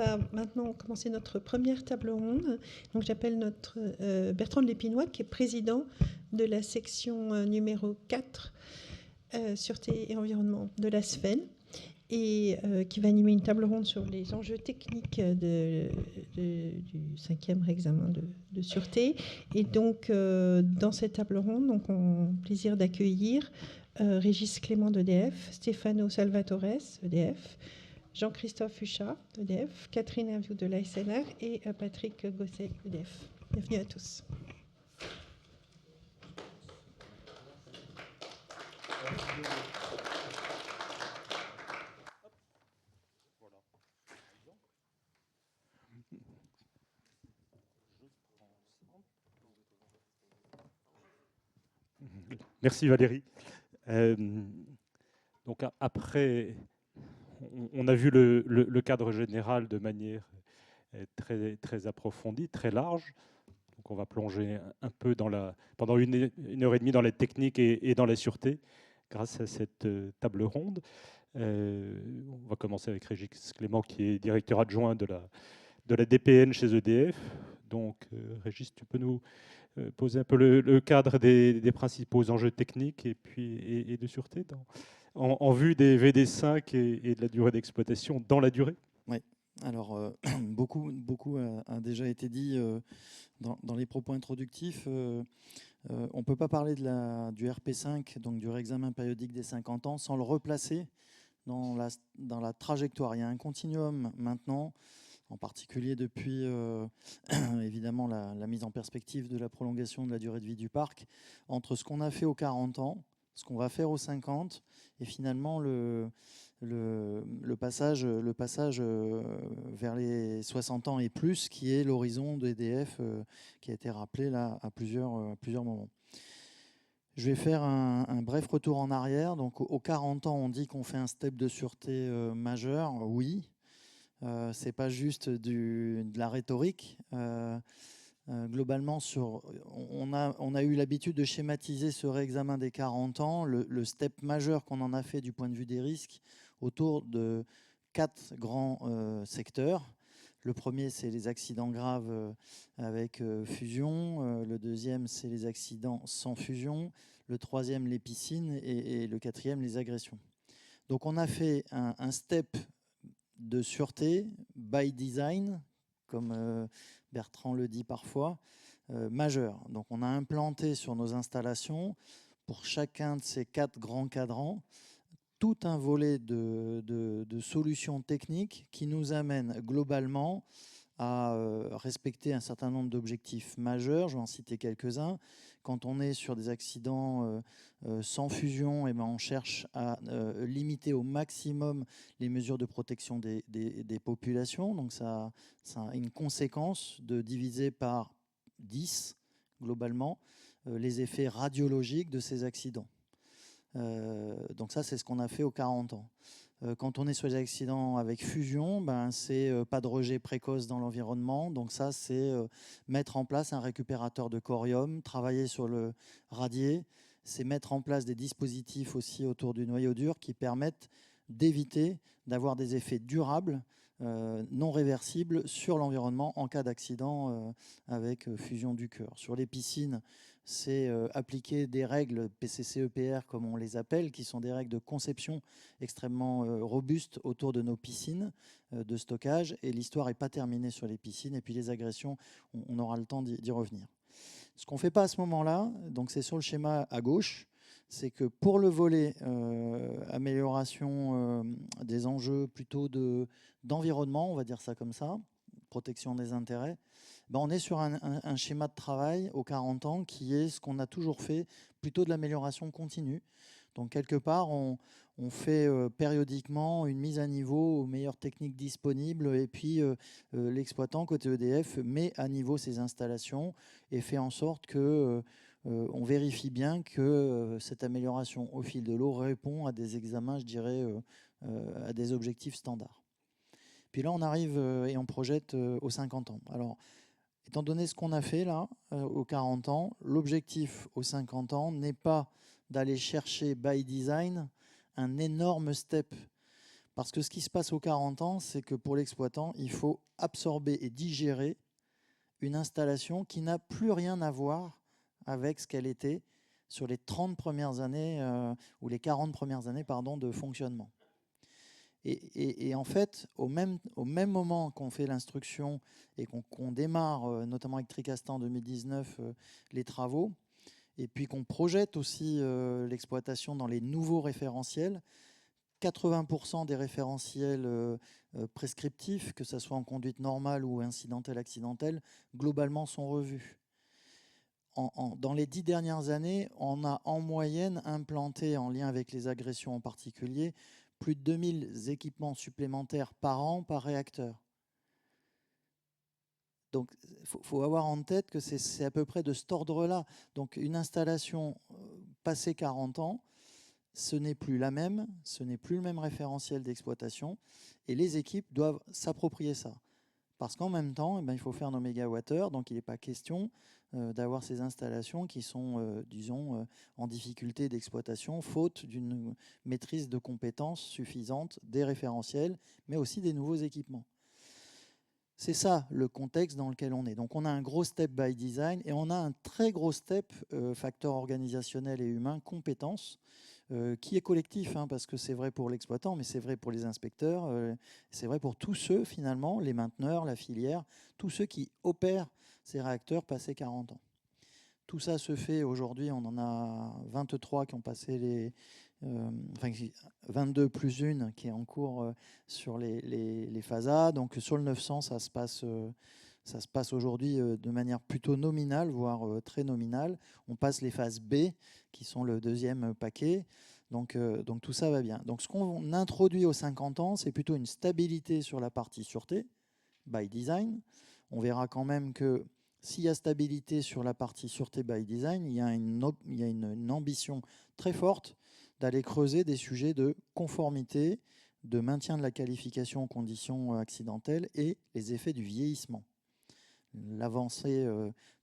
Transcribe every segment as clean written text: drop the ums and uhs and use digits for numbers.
va maintenant commencer notre première table ronde. Donc, j'appelle notre Bertrand de Lépinois, qui est président de la section numéro 4, Sûreté et Environnement de la SFEN, et qui va animer une table ronde sur les enjeux techniques du 5e réexamen de sûreté. Et donc, dans cette table ronde, donc, on a le plaisir d'accueillir Régis Clément d'EDF, Stefano Salvatores, EDF, Jean-Christophe Huchat, EDF, Catherine Herviou de l'ASNR et Patrick Gosset, EDF. Bienvenue à tous. Merci Valérie. Donc après, on a vu le cadre général de manière très, très approfondie, très large. Donc on va plonger un peu pendant une heure et demie dans la technique et dans la sûreté grâce à cette table ronde. On va commencer avec Régis Clément qui est directeur adjoint de la DPN chez EDF. Donc Régis, tu peux nous poser un peu le cadre des principaux enjeux techniques et de sûreté en vue des VD5 et de la durée d'exploitation dans la durée. Oui, alors beaucoup a déjà été dit dans les propos introductifs. On ne peut pas parler du RP5, donc du réexamen périodique des 50 ans, sans le replacer dans la trajectoire. Il y a un continuum maintenant, en particulier depuis évidemment la mise en perspective de la prolongation de la durée de vie du parc, entre ce qu'on a fait aux 40 ans, ce qu'on va faire aux 50, et finalement le passage vers les 60 ans et plus, qui est l'horizon d'EDF qui a été rappelé là à plusieurs moments. Je vais faire un bref retour en arrière. Donc, aux 40 ans, on dit qu'on fait un step de sûreté majeur. Oui, ce n'est pas juste de la rhétorique. Globalement, on a eu l'habitude de schématiser ce réexamen des 40 ans, le step majeur qu'on en a fait du point de vue des risques, autour de 4 grands secteurs. Le premier, c'est les accidents graves avec fusion. Le deuxième, c'est les accidents sans fusion. Le troisième, les piscines. Et le quatrième, les agressions. Donc, on a fait un step de sûreté by design, comme Bertrand le dit parfois, majeur. Donc, on a implanté sur nos installations, pour chacun de ces 4 grands cadrans, tout un volet de solutions techniques qui nous amènent globalement à respecter un certain nombre d'objectifs majeurs. Je vais en citer quelques-uns. Quand on est sur des accidents sans fusion, eh ben on cherche à limiter au maximum les mesures de protection des populations. Donc ça a une conséquence de diviser par 10, globalement, les effets radiologiques de ces accidents. Donc ça, c'est ce qu'on a fait aux 40 ans. Quand on est sur les accidents avec fusion, c'est pas de rejet précoce dans l'environnement. Donc ça, c'est mettre en place un récupérateur de corium, travailler sur le radier. C'est mettre en place des dispositifs aussi autour du noyau dur qui permettent d'éviter d'avoir des effets durables, non réversibles sur l'environnement en cas d'accident avec fusion du cœur. Sur les piscines, c'est appliquer des règles PCC-EPR, comme on les appelle, qui sont des règles de conception extrêmement robustes autour de nos piscines de stockage. Et l'histoire n'est pas terminée sur les piscines. Et puis les agressions, on aura le temps d'y revenir. Ce qu'on ne fait pas à ce moment-là, donc c'est sur le schéma à gauche, c'est que pour le volet amélioration des enjeux plutôt d'environnement, on va dire ça comme ça, protection des intérêts, on est sur un schéma de travail aux 40 ans qui est ce qu'on a toujours fait, plutôt de l'amélioration continue. Donc quelque part, on fait périodiquement une mise à niveau aux meilleures techniques disponibles et puis l'exploitant côté EDF met à niveau ses installations et fait en sorte que on vérifie bien que cette amélioration au fil de l'eau répond à des examens, je dirais, à des objectifs standards. Puis là, on arrive et on projette aux 50 ans. Alors, étant donné ce qu'on a fait là, aux 40 ans, l'objectif aux 50 ans n'est pas d'aller chercher by design un énorme step Parce que ce qui se passe aux 40 ans, c'est que pour l'exploitant, il faut absorber et digérer une installation qui n'a plus rien à voir avec ce qu'elle était sur les 30 premières années ou les 40 premières années de fonctionnement. Et en fait, au même moment qu'on fait l'instruction et qu'on démarre, notamment avec Tricastin en 2019, les travaux, et puis qu'on projette aussi l'exploitation dans les nouveaux référentiels, 80% des référentiels prescriptifs, que ce soit en conduite normale ou incidentelle, accidentelle, globalement sont revus. Dans les 10 dernières années, on a en moyenne implanté, en lien avec les agressions en particulier, plus de 2000 équipements supplémentaires par an par réacteur. Donc, il faut avoir en tête que c'est à peu près de cet ordre-là. Donc, une installation passée 40 ans, ce n'est plus la même, ce n'est plus le même référentiel d'exploitation, et les équipes doivent s'approprier ça. Parce qu'en même temps, il faut faire nos mégawattheures, donc il n'est pas question d'avoir ces installations qui sont, disons, en difficulté d'exploitation, faute d'une maîtrise de compétences suffisante des référentiels, mais aussi des nouveaux équipements. C'est ça le contexte dans lequel on est. Donc on a un gros step by design et on a un très gros step facteur organisationnel et humain, compétences, qui est collectif, parce que c'est vrai pour l'exploitant, mais c'est vrai pour les inspecteurs, c'est vrai pour tous ceux, finalement, les mainteneurs, la filière, tous ceux qui opèrent ces réacteurs passés 40 ans. Tout ça se fait aujourd'hui, on en a 23 qui ont passé les... 22 plus une qui est en cours sur les phases A. Donc sur le 900, ça se passe aujourd'hui de manière plutôt nominale, voire très nominale. On passe les phases B, qui sont le deuxième paquet. Donc tout ça va bien. Donc ce qu'on introduit aux 50 ans, c'est plutôt une stabilité sur la partie sûreté, by design. On verra quand même que s'il y a stabilité sur la partie sûreté by design, il y a une ambition très forte d'aller creuser des sujets de conformité, de maintien de la qualification en conditions accidentelles et les effets du vieillissement. L'avancée,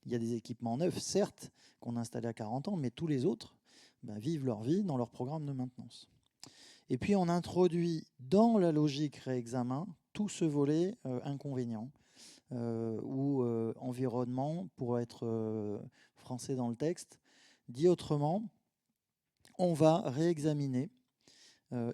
il y a des équipements neufs, certes, qu'on a installés à 40 ans, mais tous les autres vivent leur vie dans leur programme de maintenance. Et puis on introduit dans la logique réexamen tout ce volet inconvénient ou environnement, pour être français dans le texte. Dit autrement, on va réexaminer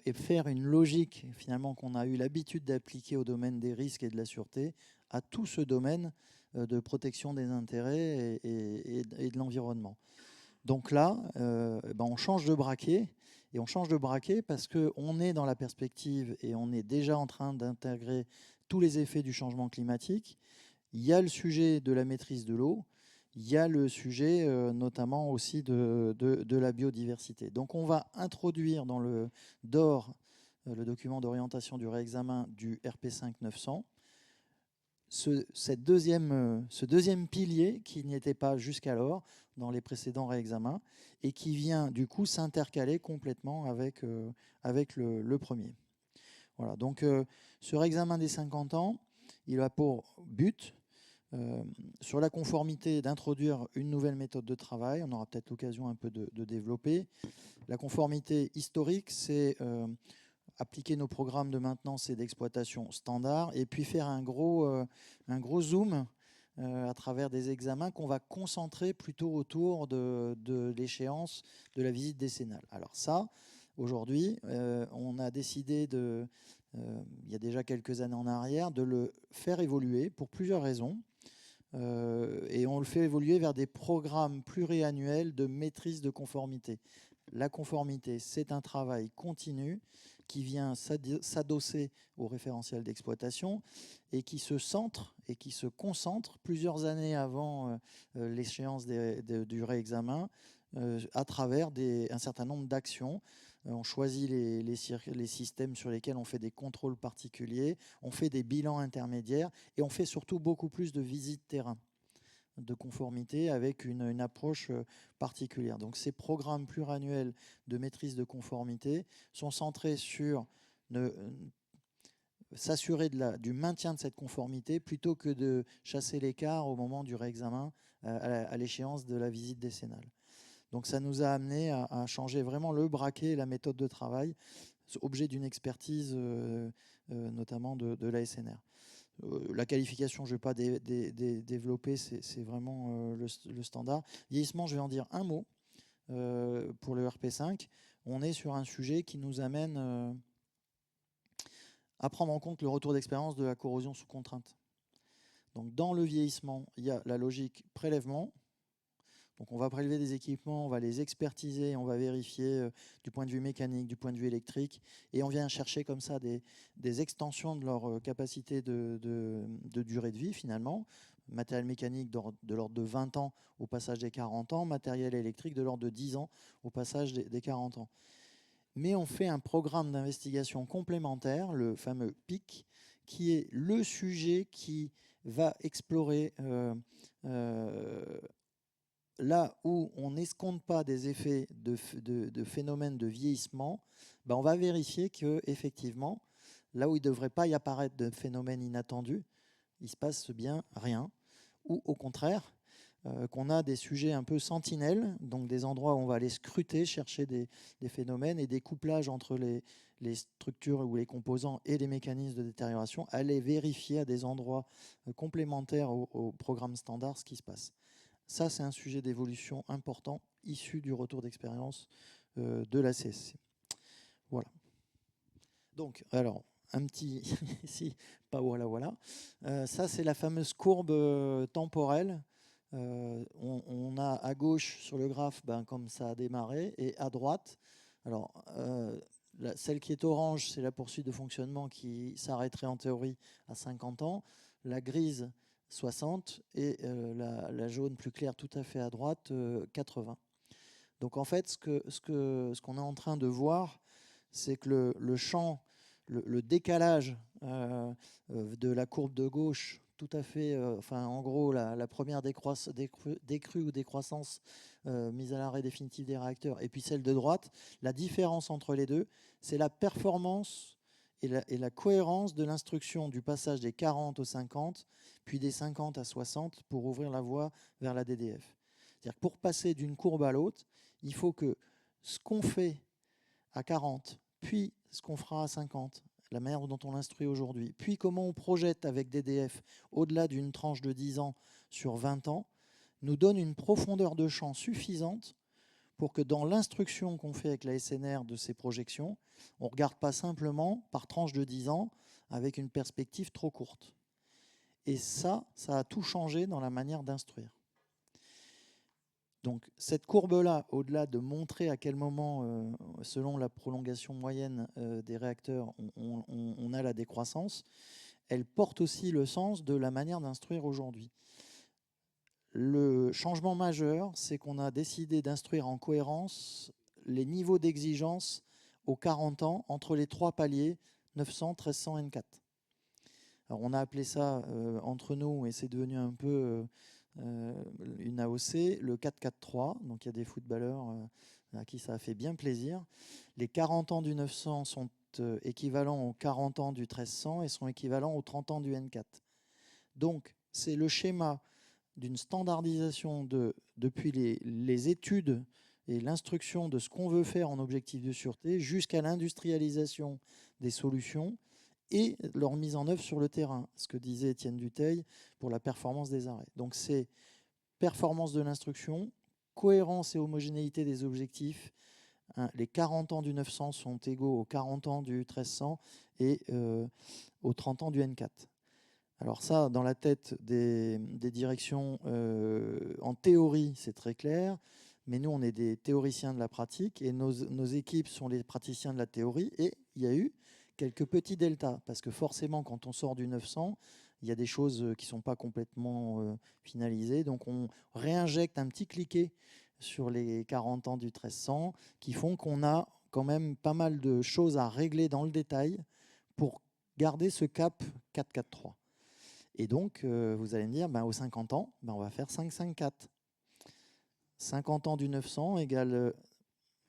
et faire une logique finalement qu'on a eu l'habitude d'appliquer au domaine des risques et de la sûreté à tout ce domaine de protection des intérêts et de l'environnement. Donc là, on change de braquet, et on change de braquet parce qu'on est dans la perspective et on est déjà en train d'intégrer tous les effets du changement climatique. Il y a le sujet de la maîtrise de l'eau, il y a le sujet notamment aussi de la biodiversité. Donc on va introduire dans le DOR, le document d'orientation du réexamen du RP5 900, ce deuxième pilier qui n'y était pas jusqu'alors dans les précédents réexamens et qui vient du coup s'intercaler complètement avec le premier. Voilà, donc ce réexamen des 50 ans, il a pour but sur la conformité d'introduire une nouvelle méthode de travail. On aura peut-être l'occasion un peu de développer. La conformité historique, c'est appliquer nos programmes de maintenance et d'exploitation standards et puis faire un gros zoom à travers des examens qu'on va concentrer plutôt autour de l'échéance de la visite décennale. Alors ça, aujourd'hui, on a décidé il y a déjà quelques années en arrière, de le faire évoluer pour plusieurs raisons. Et on le fait évoluer vers des programmes pluriannuels de maîtrise de conformité. La conformité, c'est un travail continu qui vient s'adosser au référentiel d'exploitation et qui se centre et qui se concentre plusieurs années avant l'échéance du réexamen à travers un certain nombre d'actions. On choisit les systèmes sur lesquels on fait des contrôles particuliers, on fait des bilans intermédiaires et on fait surtout beaucoup plus de visites terrain de conformité avec une approche particulière. Donc ces programmes pluriannuels de maîtrise de conformité sont centrés sur s'assurer du maintien de cette conformité plutôt que de chasser l'écart au moment du réexamen à l'échéance de la visite décennale. Donc ça nous a amené à changer vraiment le braquet et la méthode de travail objet d'une expertise, notamment de l'ASNR. La qualification, je ne vais pas développer, c'est vraiment le standard. Vieillissement, je vais en dire un mot pour le RP5. On est sur un sujet qui nous amène à prendre en compte le retour d'expérience de la corrosion sous contrainte. Donc, dans le vieillissement, il y a la logique prélèvement. Donc, on va prélever des équipements, on va les expertiser, on va vérifier du point de vue mécanique, du point de vue électrique, et on vient chercher comme ça des extensions de leur capacité de durée de vie, finalement. Matériel mécanique de l'ordre de 20 ans au passage des 40 ans, matériel électrique de l'ordre de 10 ans au passage des 40 ans. Mais on fait un programme d'investigation complémentaire, le fameux PIC, qui est le sujet qui va explorer là où on n'escompte pas des effets de phénomènes de vieillissement, ben on va vérifier qu'effectivement, là où il ne devrait pas y apparaître de phénomènes inattendus, il se passe bien rien. Ou au contraire, qu'on a des sujets un peu sentinelles, donc des endroits où on va aller scruter, chercher des phénomènes et des couplages entre les structures ou les composants et les mécanismes de détérioration, aller vérifier à des endroits complémentaires au programme standard ce qui se passe. Ça, c'est un sujet d'évolution important issu du retour d'expérience de la CSC. Voilà. Donc, alors, un petit ici, pas voilà. Ça, c'est la fameuse courbe temporelle. On a à gauche sur le graphe, comme ça a démarré, et à droite, alors celle qui est orange, c'est la poursuite de fonctionnement qui s'arrêterait en théorie à 50 ans. La grise, 60, et la jaune plus claire tout à fait à droite, 80. Donc en fait, ce qu'on est en train de voir, c'est que le champ, le décalage de la courbe de gauche, tout à fait, en gros, la première décrue ou décroissance mise à l'arrêt définitif des réacteurs, et puis celle de droite, la différence entre les deux, c'est la performance et la cohérence de l'instruction du passage des 40 aux 50, puis des 50 à 60 pour ouvrir la voie vers la DDF. C'est-à-dire que pour passer d'une courbe à l'autre, il faut que ce qu'on fait à 40, puis ce qu'on fera à 50, la manière dont on l'instruit aujourd'hui, puis comment on projette avec DDF au-delà d'une tranche de 10 ans sur 20 ans, nous donne une profondeur de champ suffisante pour que dans l'instruction qu'on fait avec la SNR de ces projections, on ne regarde pas simplement par tranche de 10 ans avec une perspective trop courte. Et ça a tout changé dans la manière d'instruire. Donc cette courbe-là, au-delà de montrer à quel moment, selon la prolongation moyenne des réacteurs, on a la décroissance, elle porte aussi le sens de la manière d'instruire aujourd'hui. Le changement majeur, c'est qu'on a décidé d'instruire en cohérence les niveaux d'exigence aux 40 ans entre les trois paliers 900, 1300, N4. Alors on a appelé ça entre nous, et c'est devenu un peu une AOC, le 4-4-3. Donc il y a des footballeurs à qui ça a fait bien plaisir. Les 40 ans du 900 sont équivalents aux 40 ans du 1300 et sont équivalents aux 30 ans du N4. Donc c'est le schéma d'une standardisation depuis les études et l'instruction de ce qu'on veut faire en objectif de sûreté jusqu'à l'industrialisation des solutions et leur mise en œuvre sur le terrain, ce que disait Étienne Dutheil pour la performance des arrêts. Donc c'est performance de l'instruction, cohérence et homogénéité des objectifs. Les 40 ans du 900 sont égaux aux 40 ans du 1300 et aux 30 ans du N4. Alors ça, dans la tête des directions, en théorie, c'est très clair, mais nous, on est des théoriciens de la pratique et nos équipes sont les praticiens de la théorie, et il y a eu quelques petits deltas, parce que forcément, quand on sort du 900, il y a des choses qui ne sont pas complètement finalisées, donc on réinjecte un petit cliquet sur les 40 ans du 1300, qui font qu'on a quand même pas mal de choses à régler dans le détail pour garder ce cap 4-4-3. Et donc, vous allez me dire, aux 50 ans, on va faire 5-5-4. 50 ans du 900 égale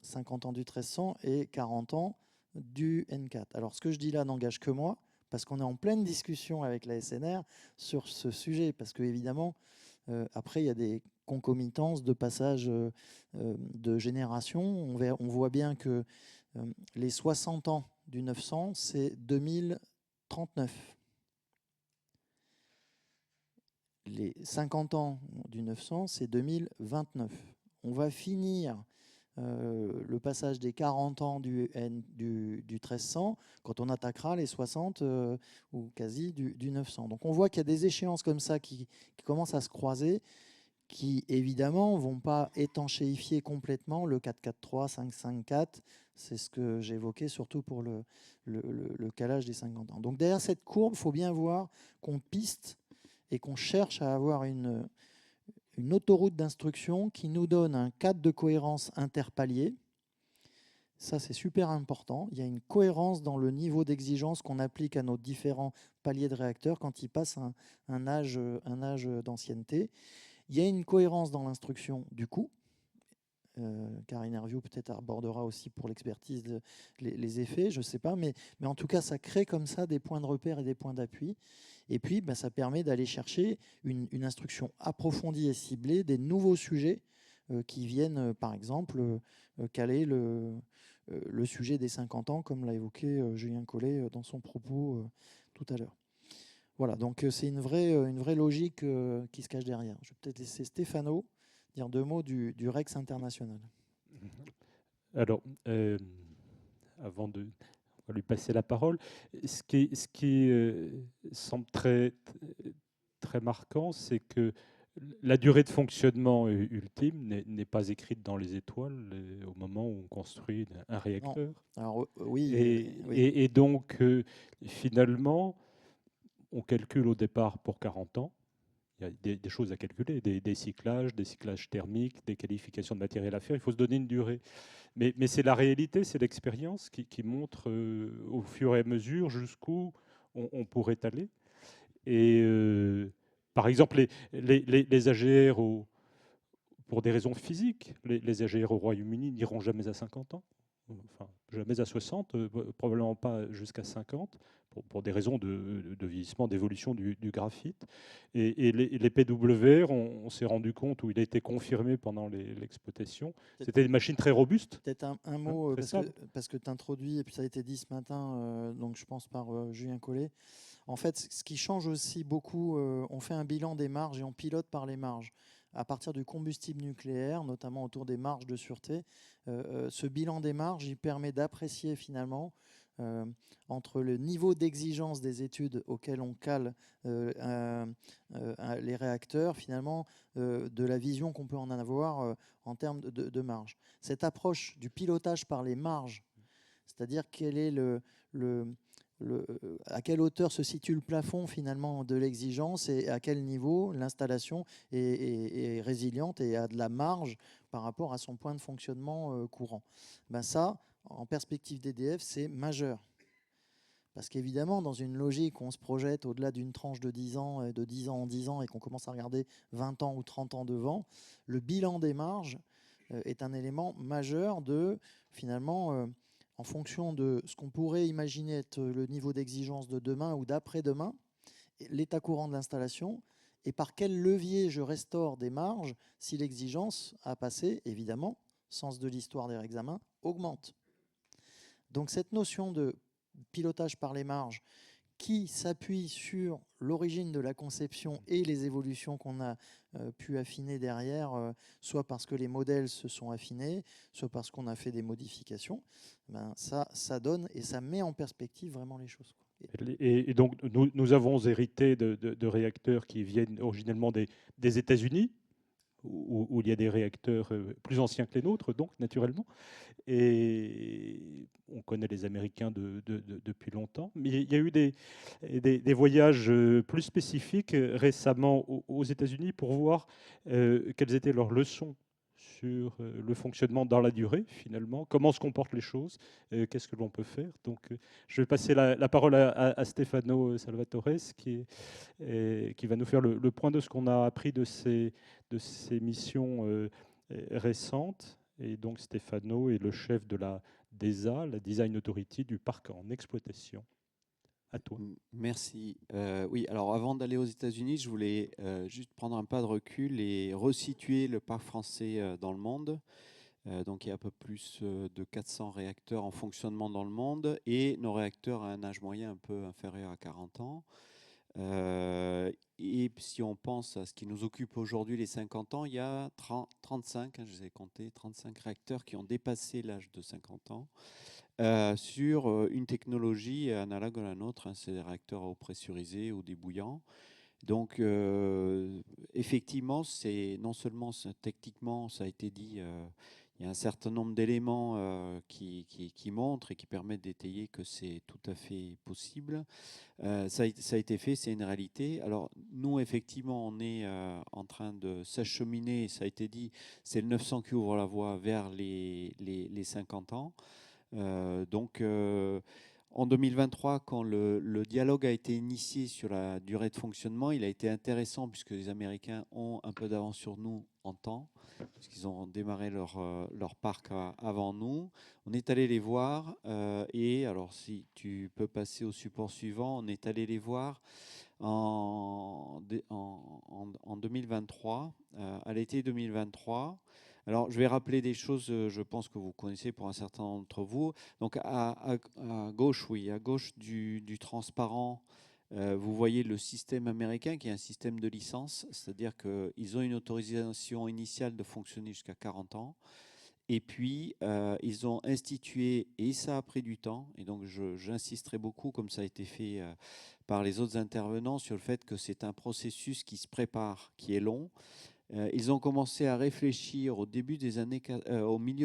50 ans du 1300 et 40 ans du N4. Alors, ce que je dis là n'engage que moi, parce qu'on est en pleine discussion avec la SNR sur ce sujet, parce qu'évidemment, après, il y a des concomitances de passage de génération. On voit bien que Les 60 ans du 900, c'est 2039. Les 50 ans du 900, c'est 2029. On va finir le passage des 40 ans du 1300 quand on attaquera les 60 ou quasi du 900. Donc on voit qu'il y a des échéances comme ça qui commencent à se croiser, qui évidemment ne vont pas étanchéifier complètement le 4-4-3, 5-5-4. C'est ce que j'évoquais surtout pour le calage des 50 ans. Donc derrière cette courbe, il faut bien voir qu'on piste et qu'on cherche à avoir une autoroute d'instruction qui nous donne un cadre de cohérence interpalier. Ça, c'est super important. Il y a une cohérence dans le niveau d'exigence qu'on applique à nos différents paliers de réacteurs quand ils passent un âge d'ancienneté. Il y a une cohérence dans l'instruction du coût. Karine Hervieux peut-être abordera aussi pour l'expertise les effets, je ne sais pas, mais en tout cas, ça crée comme ça des points de repère et des points d'appui. Et puis, ça permet d'aller chercher une instruction approfondie et ciblée des nouveaux sujets qui viennent, par exemple, caler le sujet des 50 ans, comme l'a évoqué Julien Collet dans son propos tout à l'heure. Voilà, donc c'est une vraie logique qui se cache derrière. Je vais peut-être laisser Stéphano dire deux mots du REX international. Alors, avant de lui passer la parole, ce qui semble très marquant, c'est que la durée de fonctionnement ultime n'est pas écrite dans les étoiles au moment où on construit un réacteur. Alors, oui, et donc, finalement, on calcule au départ pour 40 ans. Il y a des choses à calculer, des cyclages thermiques, des qualifications de matériel à faire. Il faut se donner une durée. Mais c'est la réalité, c'est l'expérience qui montre au fur et à mesure jusqu'où on pourrait aller. Et par exemple, les AGR, pour des raisons physiques, les AGR au Royaume-Uni n'iront jamais à 50 ans. Enfin, jamais à 60, probablement pas jusqu'à 50, pour des raisons de vieillissement, d'évolution du graphite. Et les PWR, on s'est rendu compte, où il a été confirmé pendant l'exploitation, c'était des machines très robustes. Peut-être un mot, parce que tu introduis, et puis ça a été dit ce matin, donc je pense par Julien Collet. En fait, ce qui change aussi beaucoup, on fait un bilan des marges et on pilote par les marges. À partir du combustible nucléaire, notamment autour des marges de sûreté, ce bilan des marges, il permet d'apprécier finalement entre le niveau d'exigence des études auxquelles on cale les réacteurs, finalement, de la vision qu'on peut en avoir en termes de marge. Cette approche du pilotage par les marges, c'est-à-dire quel est à quelle hauteur se situe le plafond finalement de l'exigence et à quel niveau l'installation est résiliente et a de la marge par rapport à son point de fonctionnement courant. Ça, en perspective d'EDF, c'est majeur. Parce qu'évidemment, dans une logique où on se projette au-delà d'une tranche de 10 ans, de 10 ans en 10 ans, et qu'on commence à regarder 20 ans ou 30 ans devant, le bilan des marges est un élément majeur de, finalement, en fonction de ce qu'on pourrait imaginer être le niveau d'exigence de demain ou d'après-demain, l'état courant de l'installation, et par quel levier je restaure des marges si l'exigence à passer, évidemment, sens de l'histoire des examens, augmente. Donc cette notion de pilotage par les marges qui s'appuie sur l'origine de la conception et les évolutions qu'on a pu affiner derrière, soit parce que les modèles se sont affinés, soit parce qu'on a fait des modifications, ça donne et ça met en perspective vraiment les choses. Et donc, nous avons hérité de réacteurs qui viennent originellement des États-Unis, où il y a des réacteurs plus anciens que les nôtres, donc naturellement. Et on connaît les Américains depuis longtemps. Mais il y a eu des voyages plus spécifiques récemment aux États-Unis pour voir quelles étaient leurs leçons sur le fonctionnement dans la durée, finalement, comment se comportent les choses, qu'est-ce que l'on peut faire. Donc, je vais passer la parole à Stefano Salvatore, qui va nous faire le point de ce qu'on a appris de ces missions récentes. Et donc, Stefano est le chef de la DESA, la Design Authority du parc en exploitation. À toi. Merci. Oui, alors avant d'aller aux États-Unis, je voulais juste prendre un pas de recul et resituer le parc français dans le monde. Donc il y a un peu plus de 400 réacteurs en fonctionnement dans le monde et nos réacteurs à un âge moyen un peu inférieur à 40 ans. Et si on pense à ce qui nous occupe aujourd'hui, les 50 ans, il y a 35, je les ai comptés, 35 réacteurs qui ont dépassé l'âge de 50 ans sur une technologie analogue à la nôtre, c'est des réacteurs à eau pressurisée ou des bouillants. Donc, effectivement, c'est non seulement techniquement, ça a été dit, il y a un certain nombre d'éléments qui montrent et qui permettent d'étayer que c'est tout à fait possible. Ça a été fait, c'est une réalité. Alors, nous, effectivement, on est en train de s'acheminer, ça a été dit, c'est le 900 qui ouvre la voie vers les 50 ans. Donc, en 2023, quand le dialogue a été initié sur la durée de fonctionnement, il a été intéressant puisque les Américains ont un peu d'avance sur nous en temps, puisqu'ils ont démarré leur parc avant nous. On est allé les voir et alors si tu peux passer au support suivant, on est allé les voir en 2023, à l'été 2023. Alors, je vais rappeler des choses, je pense que vous connaissez pour un certain nombre d'entre vous. Donc, à gauche, oui, à gauche du transparent, vous voyez le système américain qui est un système de licence, c'est-à-dire qu'ils ont une autorisation initiale de fonctionner jusqu'à 40 ans. Et puis, ils ont institué, et ça a pris du temps, et donc j'insisterai beaucoup, comme ça a été fait par les autres intervenants, sur le fait que c'est un processus qui se prépare, qui est long. Ils ont commencé à réfléchir au milieu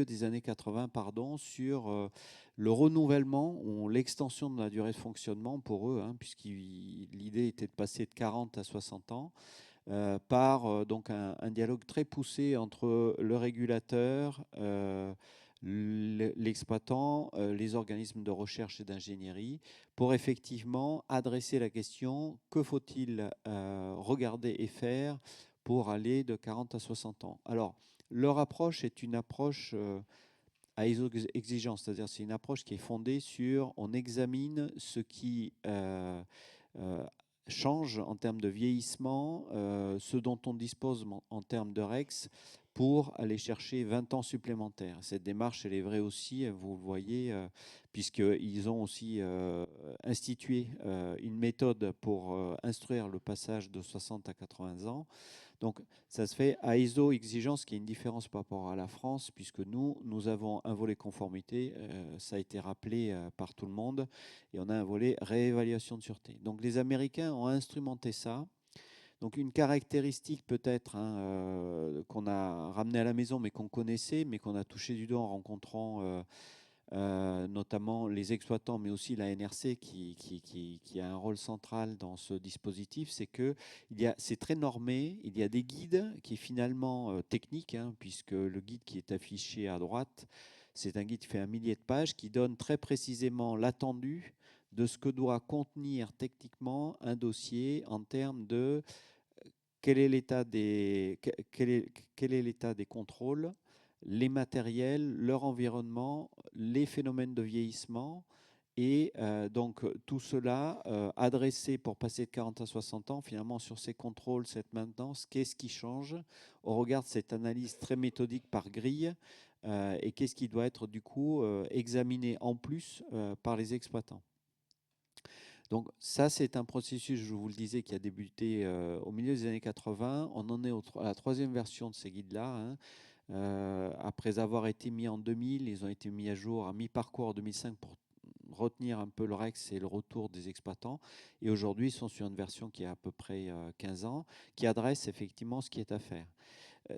des années 80, sur le renouvellement ou l'extension de la durée de fonctionnement pour eux, puisque l'idée était de passer de 40 à 60 ans. Par donc un dialogue très poussé entre le régulateur, l'exploitant, les organismes de recherche et d'ingénierie, pour effectivement adresser la question: que faut-il regarder et faire pour aller de 40 à 60 ans? Alors, leur approche est une approche à exigence, c'est-à-dire c'est une approche qui est fondée sur on examine ce qui euh, change en termes de vieillissement, ce dont on dispose en termes de REX pour aller chercher 20 ans supplémentaires. Cette démarche, elle est vraie aussi, vous le voyez, puisqu'ils ont aussi institué une méthode pour instruire le passage de 60 à 80 ans. Donc, ça se fait à ISO exigence, qui est une différence par rapport à la France, puisque nous avons un volet conformité, ça a été rappelé par tout le monde, et on a un volet réévaluation de sûreté. Donc, les Américains ont instrumenté ça. Donc, une caractéristique peut-être qu'on a ramené à la maison, mais qu'on connaissait, mais qu'on a touché du doigt en rencontrant notamment les exploitants, mais aussi la NRC qui a un rôle central dans ce dispositif, c'est que c'est très normé, il y a des guides qui est finalement technique, puisque le guide qui est affiché à droite, c'est un guide qui fait 1 millier de pages, qui donne très précisément l'attendu de ce que doit contenir techniquement un dossier en termes de quel est l'état des contrôles, les matériels, leur environnement, les phénomènes de vieillissement, et donc tout cela adressé pour passer de 40 à 60 ans, finalement sur ces contrôles, cette maintenance, qu'est-ce qui change au regard de cette analyse très méthodique par grille, et qu'est-ce qui doit être du coup examiné en plus par les exploitants. Donc ça, c'est un processus, je vous le disais, qui a débuté au milieu des années 80. On en est à la 3e version de ces guides-là. Après avoir été mis en 2000, ils ont été mis à jour à mi-parcours en 2005 pour retenir un peu le REX et le retour des exploitants. Et aujourd'hui, ils sont sur une version qui a à peu près 15 ans, qui adresse effectivement ce qui est à faire.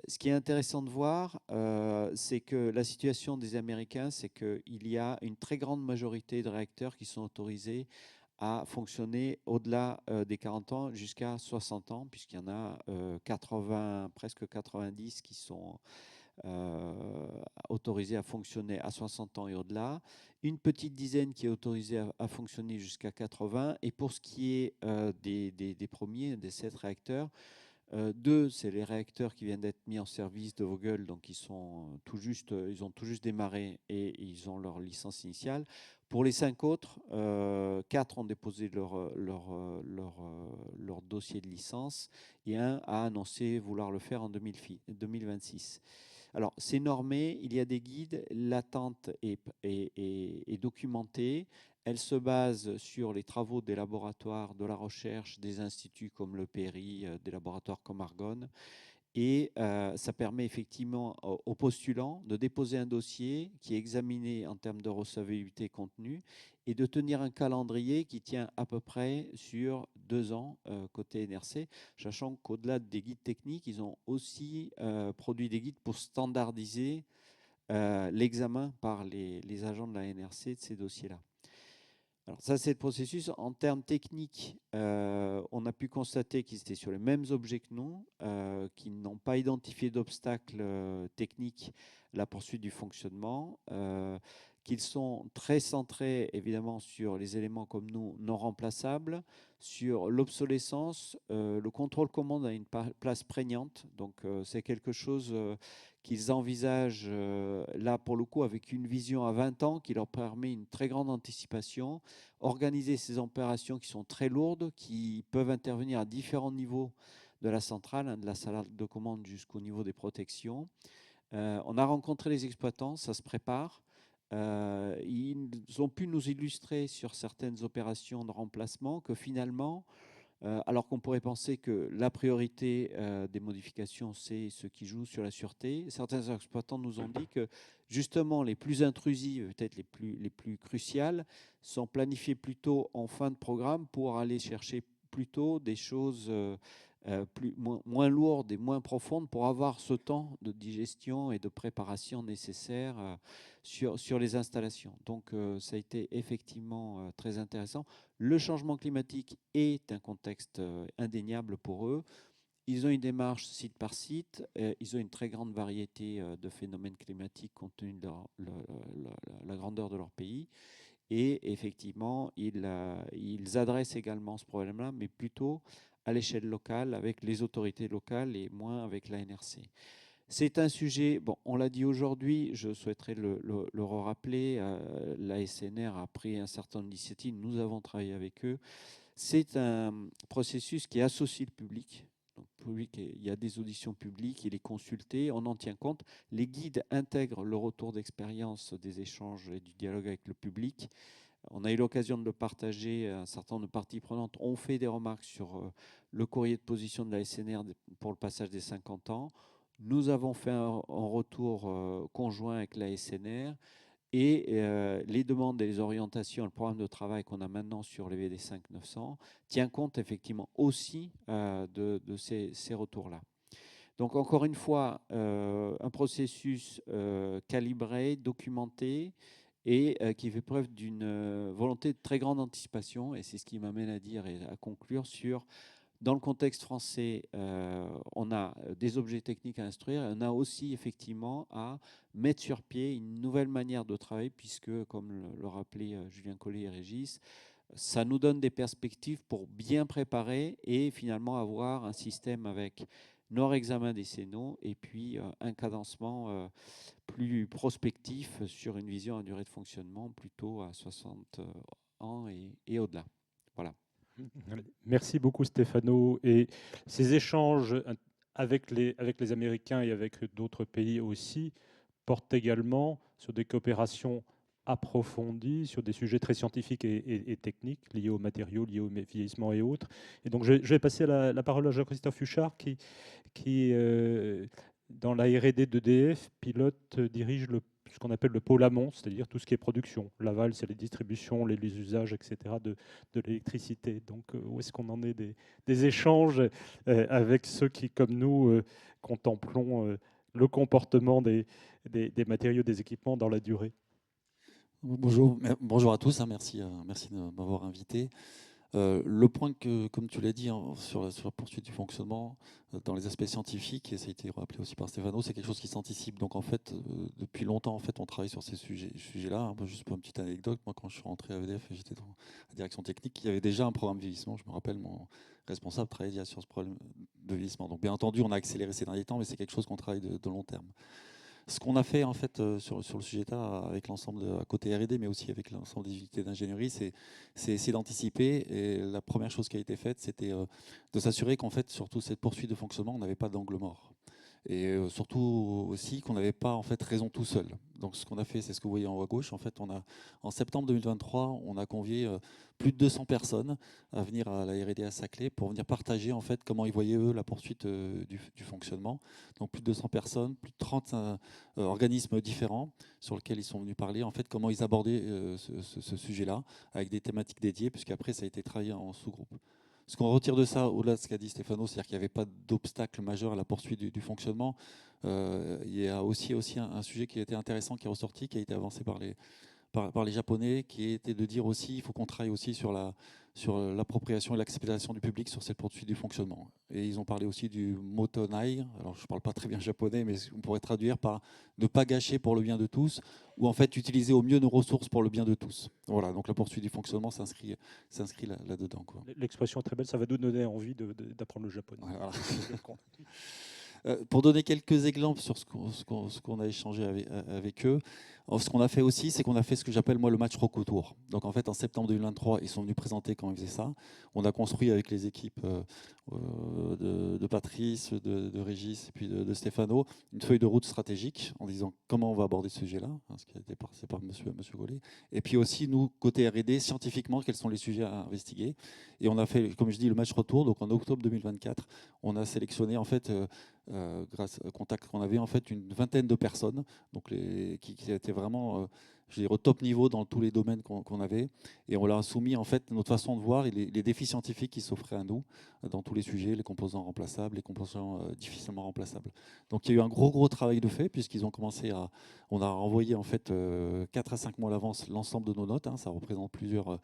Ce qui est intéressant de voir, c'est que la situation des Américains, c'est qu'il y a une très grande majorité de réacteurs qui sont autorisés à fonctionner au-delà des 40 ans jusqu'à 60 ans, puisqu'il y en a 80, presque 90 qui sont autorisés à fonctionner à 60 ans et au-delà, une petite dizaine qui est autorisée à fonctionner jusqu'à 80, et pour ce qui est des premiers, des 7 réacteurs, 2, c'est les réacteurs qui viennent d'être mis en service de Vogtle, donc ils ont tout juste démarré et ils ont leur licence initiale. Pour les 5 autres, 4 ont déposé leur dossier de licence et un a annoncé vouloir le faire en 2026. Alors, c'est normé, il y a des guides, l'attente est documentée. Elle se base sur les travaux des laboratoires de la recherche, des instituts comme le PRI, des laboratoires comme Argonne. Et ça permet effectivement aux postulants de déposer un dossier qui est examiné en termes de recevabilité contenu et de tenir un calendrier qui tient à peu près sur 2 ans côté NRC, sachant qu'au-delà des guides techniques, ils ont aussi produit des guides pour standardiser l'examen par les agents de la NRC de ces dossiers-là. Alors ça, c'est le processus. En termes techniques, on a pu constater qu'ils étaient sur les mêmes objets que nous, qu'ils n'ont pas identifié d'obstacles techniques à la poursuite du fonctionnement, qu'ils sont très centrés évidemment sur les éléments comme nous non remplaçables, sur l'obsolescence. Le contrôle commande a une place prégnante, donc c'est quelque chose qu'ils envisagent là pour le coup avec une vision à 20 ans qui leur permet une très grande anticipation, organiser ces opérations qui sont très lourdes, qui peuvent intervenir à différents niveaux de la centrale, hein, de la salle de commande jusqu'au niveau des protections. On a rencontré les exploitants, ça se prépare. Ils ont pu nous illustrer sur certaines opérations de remplacement que finalement, alors qu'on pourrait penser que la priorité des modifications, c'est ce qui joue sur la sûreté, certains exploitants nous ont dit que justement les plus intrusives, peut-être les plus cruciales, sont planifiées plutôt en fin de programme pour aller chercher plutôt des choses moins lourdes et moins profondes pour avoir ce temps de digestion et de préparation nécessaire sur les installations. Donc ça a été effectivement très intéressant. Le changement climatique est un contexte indéniable pour eux. Ils ont une démarche site par site. Ils ont une très grande variété de phénomènes climatiques compte tenu de la grandeur de leur pays. Et effectivement, ils adressent également ce problème-là, mais plutôt à l'échelle locale, avec les autorités locales et moins avec la NRC. C'est un sujet, bon, on l'a dit aujourd'hui, je souhaiterais le rappeler, la SNR a pris un certain nombre d'initiatives, nous avons travaillé avec eux. C'est un processus qui associe le public. Donc, il y a des auditions publiques, il est consulté, on en tient compte. Les guides intègrent le retour d'expérience des échanges et du dialogue avec le public. On a eu l'occasion de le partager, un certain nombre de parties prenantes ont fait des remarques sur le courrier de position de la SNR pour le passage des 50 ans. Nous avons fait un retour conjoint avec la SNR et les demandes et les orientations, le programme de travail qu'on a maintenant sur les VD 5-900 tient compte effectivement aussi de ces retours-là. Donc encore une fois, un processus calibré, documenté et qui fait preuve d'une volonté de très grande anticipation. Et c'est ce qui m'amène à dire et à conclure sur, dans le contexte français, on a des objets techniques à instruire. On a aussi effectivement à mettre sur pied une nouvelle manière de travailler puisque, comme le rappelaient Julien Collet et Régis, ça nous donne des perspectives pour bien préparer et finalement avoir un système avec nos examens décennaux et puis un cadencement plus prospectif sur une vision à durée de fonctionnement plutôt à 60 ans et au-delà. Voilà. Merci beaucoup Stéphano. Et ces échanges avec les Américains et avec d'autres pays aussi portent également sur des coopérations approfondies, sur des sujets très scientifiques et techniques liés aux matériaux, liés au vieillissement et autres. Et donc je vais passer la parole à Jean-Christophe Huchard qui dans la R&D d'EDF, pilote, dirige ce qu'on appelle le pôle amont, c'est-à-dire tout ce qui est production. L'aval, c'est les distributions, les usages, etc. de l'électricité. Donc, où est-ce qu'on en est des échanges avec ceux qui, comme nous, contemplons le comportement des matériaux, des équipements dans la durée? Bonjour à tous, hein, merci de m'avoir invité. Le point que, comme tu l'as dit, hein, sur la poursuite du fonctionnement, dans les aspects scientifiques, et ça a été rappelé aussi par Stéphano, c'est quelque chose qui s'anticipe. Donc en fait, depuis longtemps, en fait, on travaille sur ces sujets-là. Hein. Juste pour une petite anecdote, moi quand je suis rentré à EDF et j'étais dans la direction technique, il y avait déjà un programme de vieillissement. Je me rappelle, mon responsable travaillait déjà sur ce problème de vieillissement. Donc bien entendu, on a accéléré ces derniers temps, mais c'est quelque chose qu'on travaille de long terme. Ce qu'on a fait en fait sur le sujet avec l'ensemble à côté R&D, mais aussi avec l'ensemble des unités d'ingénierie, c'est essayer d'anticiper. Et la première chose qui a été faite, c'était de s'assurer qu'en fait, sur toute cette poursuite de fonctionnement, on n'avait pas d'angle mort. Et surtout aussi qu'on n'avait pas en fait raison tout seul. Donc ce qu'on a fait, c'est ce que vous voyez en haut à gauche. En fait, en septembre 2023, on a convié plus de 200 personnes à venir à la R&D à Saclay pour venir partager en fait comment ils voyaient eux la poursuite du fonctionnement. Donc plus de 200 personnes, plus de 30 organismes différents sur lesquels ils sont venus parler en fait comment ils abordaient ce sujet-là avec des thématiques dédiées, puisqu'après ça a été travaillé en sous-groupe. Ce qu'on retire de ça, au-delà de ce qu'a dit Stéphano, c'est-à-dire qu'il n'y avait pas d'obstacle majeur à la poursuite du fonctionnement. Il y a aussi un sujet qui a été intéressant, qui est ressorti, qui a été avancé par les Japonais, qui était de dire aussi, il faut qu'on travaille aussi sur l'appropriation et l'acceptation du public sur cette poursuite du fonctionnement. Et ils ont parlé aussi du motonai, alors je ne parle pas très bien japonais, mais on pourrait traduire par ne pas gâcher pour le bien de tous, ou en fait utiliser au mieux nos ressources pour le bien de tous. Voilà, donc la poursuite du fonctionnement s'inscrit là-dedans. L'expression est très belle, ça va nous donner envie d'apprendre le japonais. Voilà. Pour donner quelques exemples sur ce qu'on a échangé avec eux, ce qu'on a fait aussi, c'est qu'on a fait ce que j'appelle moi le match rock autour. Donc en fait, en septembre 2023, ils sont venus présenter comment ils faisaient ça. On a construit avec les équipes de Patrice, de Régis et puis de Stéphano une feuille de route stratégique en disant comment on va aborder ce sujet-là, ce qui a été passé par monsieur Gollet. Et puis aussi, nous, côté R&D, scientifiquement, quels sont les sujets à investiguer. Et on a fait, comme je dis, le match retour. Donc en octobre 2024, on a sélectionné en fait grâce au contact qu'on avait en fait une vingtaine de personnes donc qui étaient vraiment je veux dire, au top niveau dans tous les domaines qu'on avait, et on leur a soumis en fait notre façon de voir et les défis scientifiques qui s'offraient à nous dans tous les sujets, les composants remplaçables, les composants difficilement remplaçables. Donc il y a eu un gros travail de fait, puisqu'ils ont commencé on a renvoyé en fait 4 à 5 mois à l'avance l'ensemble de nos notes, ça représente plusieurs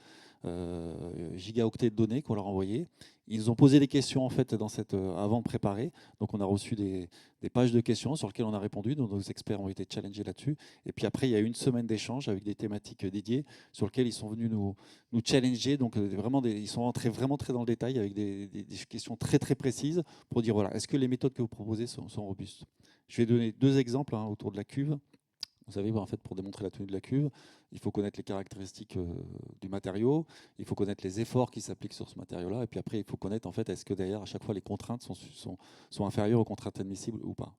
gigaoctets de données qu'on leur a envoyées. Ils ont posé des questions en fait avant de préparer. Donc on a reçu des pages de questions sur lesquelles on a répondu. Donc nos experts ont été challengés là-dessus. Et puis après, il y a eu une semaine d'échange avec des thématiques dédiées sur lesquelles ils sont venus nous challenger. Donc vraiment, ils sont rentrés vraiment très dans le détail avec des questions très précises pour dire voilà, est-ce que les méthodes que vous proposez sont robustes? Je vais donner 2 exemples autour de la cuve. Vous savez, en fait, pour démontrer la tenue de la cuve, il faut connaître les caractéristiques du matériau, il faut connaître les efforts qui s'appliquent sur ce matériau-là, et puis après, il faut connaître, en fait, est-ce que derrière, à chaque fois, les contraintes sont inférieures aux contraintes admissibles ou pas.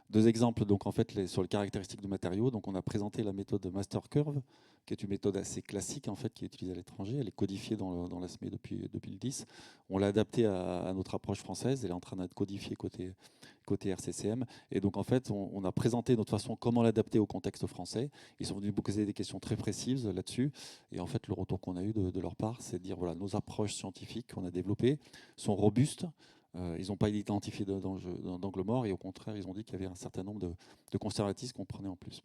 2 exemples donc, en fait, sur les caractéristiques du matériau. Donc, on a présenté la méthode Master Curve, qui est une méthode assez classique, en fait, qui est utilisée à l'étranger. Elle est codifiée dans la SME depuis 2010. On l'a adaptée à notre approche française. Elle est en train d'être codifiée côté RCCM. Et donc, en fait, on a présenté notre façon, comment l'adapter au contexte français. Ils sont venus poser des questions très précises là-dessus. Et en fait, le retour qu'on a eu de leur part, c'est de dire, voilà, nos approches scientifiques qu'on a développées sont robustes. Ils n'ont pas identifié d'angle mort, et au contraire, ils ont dit qu'il y avait un certain nombre de conservatismes qu'on prenait en plus.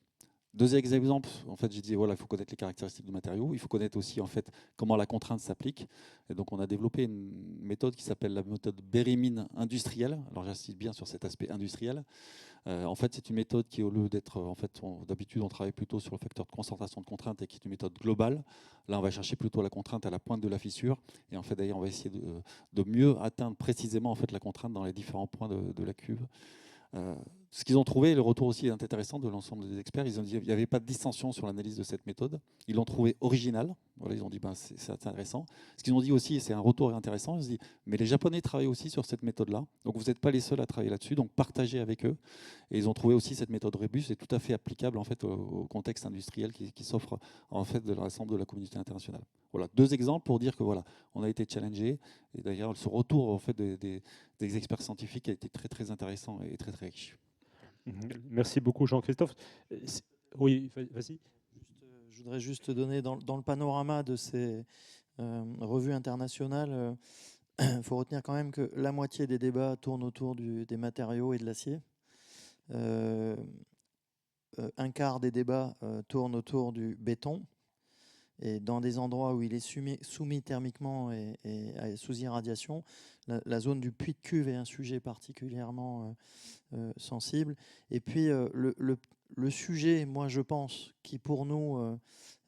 2 exemples, en fait, j'ai dit voilà, il faut connaître les caractéristiques du matériau, il faut connaître aussi en fait comment la contrainte s'applique. Et donc, on a développé une méthode qui s'appelle la méthode Bérémine industrielle. Alors, j'insiste bien sur cet aspect industriel. En fait, c'est une méthode qui, au lieu d'être, en fait, d'habitude, on travaille plutôt sur le facteur de concentration de contrainte, et qui est une méthode globale. Là, on va chercher plutôt la contrainte à la pointe de la fissure. Et en fait, d'ailleurs, on va essayer de mieux atteindre précisément en fait la contrainte dans les différents points de la cuve. Ce qu'ils ont trouvé, le retour aussi est intéressant de l'ensemble des experts, ils ont dit qu'il n'y avait pas de dissension sur l'analyse de cette méthode. Ils l'ont trouvé originale. Voilà, ils ont dit c'est intéressant. Ce qu'ils ont dit aussi, et c'est un retour intéressant, ils ont dit mais les Japonais travaillent aussi sur cette méthode-là, donc vous n'êtes pas les seuls à travailler là-dessus, donc partagez avec eux. Et ils ont trouvé aussi cette méthode robuste et tout à fait applicable en fait au contexte industriel qui s'offre en fait de l'ensemble de la communauté internationale. Voilà, 2 exemples pour dire que voilà, on a été challengé, et d'ailleurs ce retour en fait des experts scientifiques a été très intéressant et très riche. Merci beaucoup Jean-Christophe. Oui, vas-y. Je voudrais juste donner dans le panorama de ces revues internationales, il faut retenir quand même que la moitié des débats tournent autour des matériaux et de l'acier. Un quart des débats tournent autour du béton. Et dans des endroits où il est soumis thermiquement et sous irradiation, la zone du puits de cuve est un sujet particulièrement sensible. Et puis le sujet, moi je pense, qui pour nous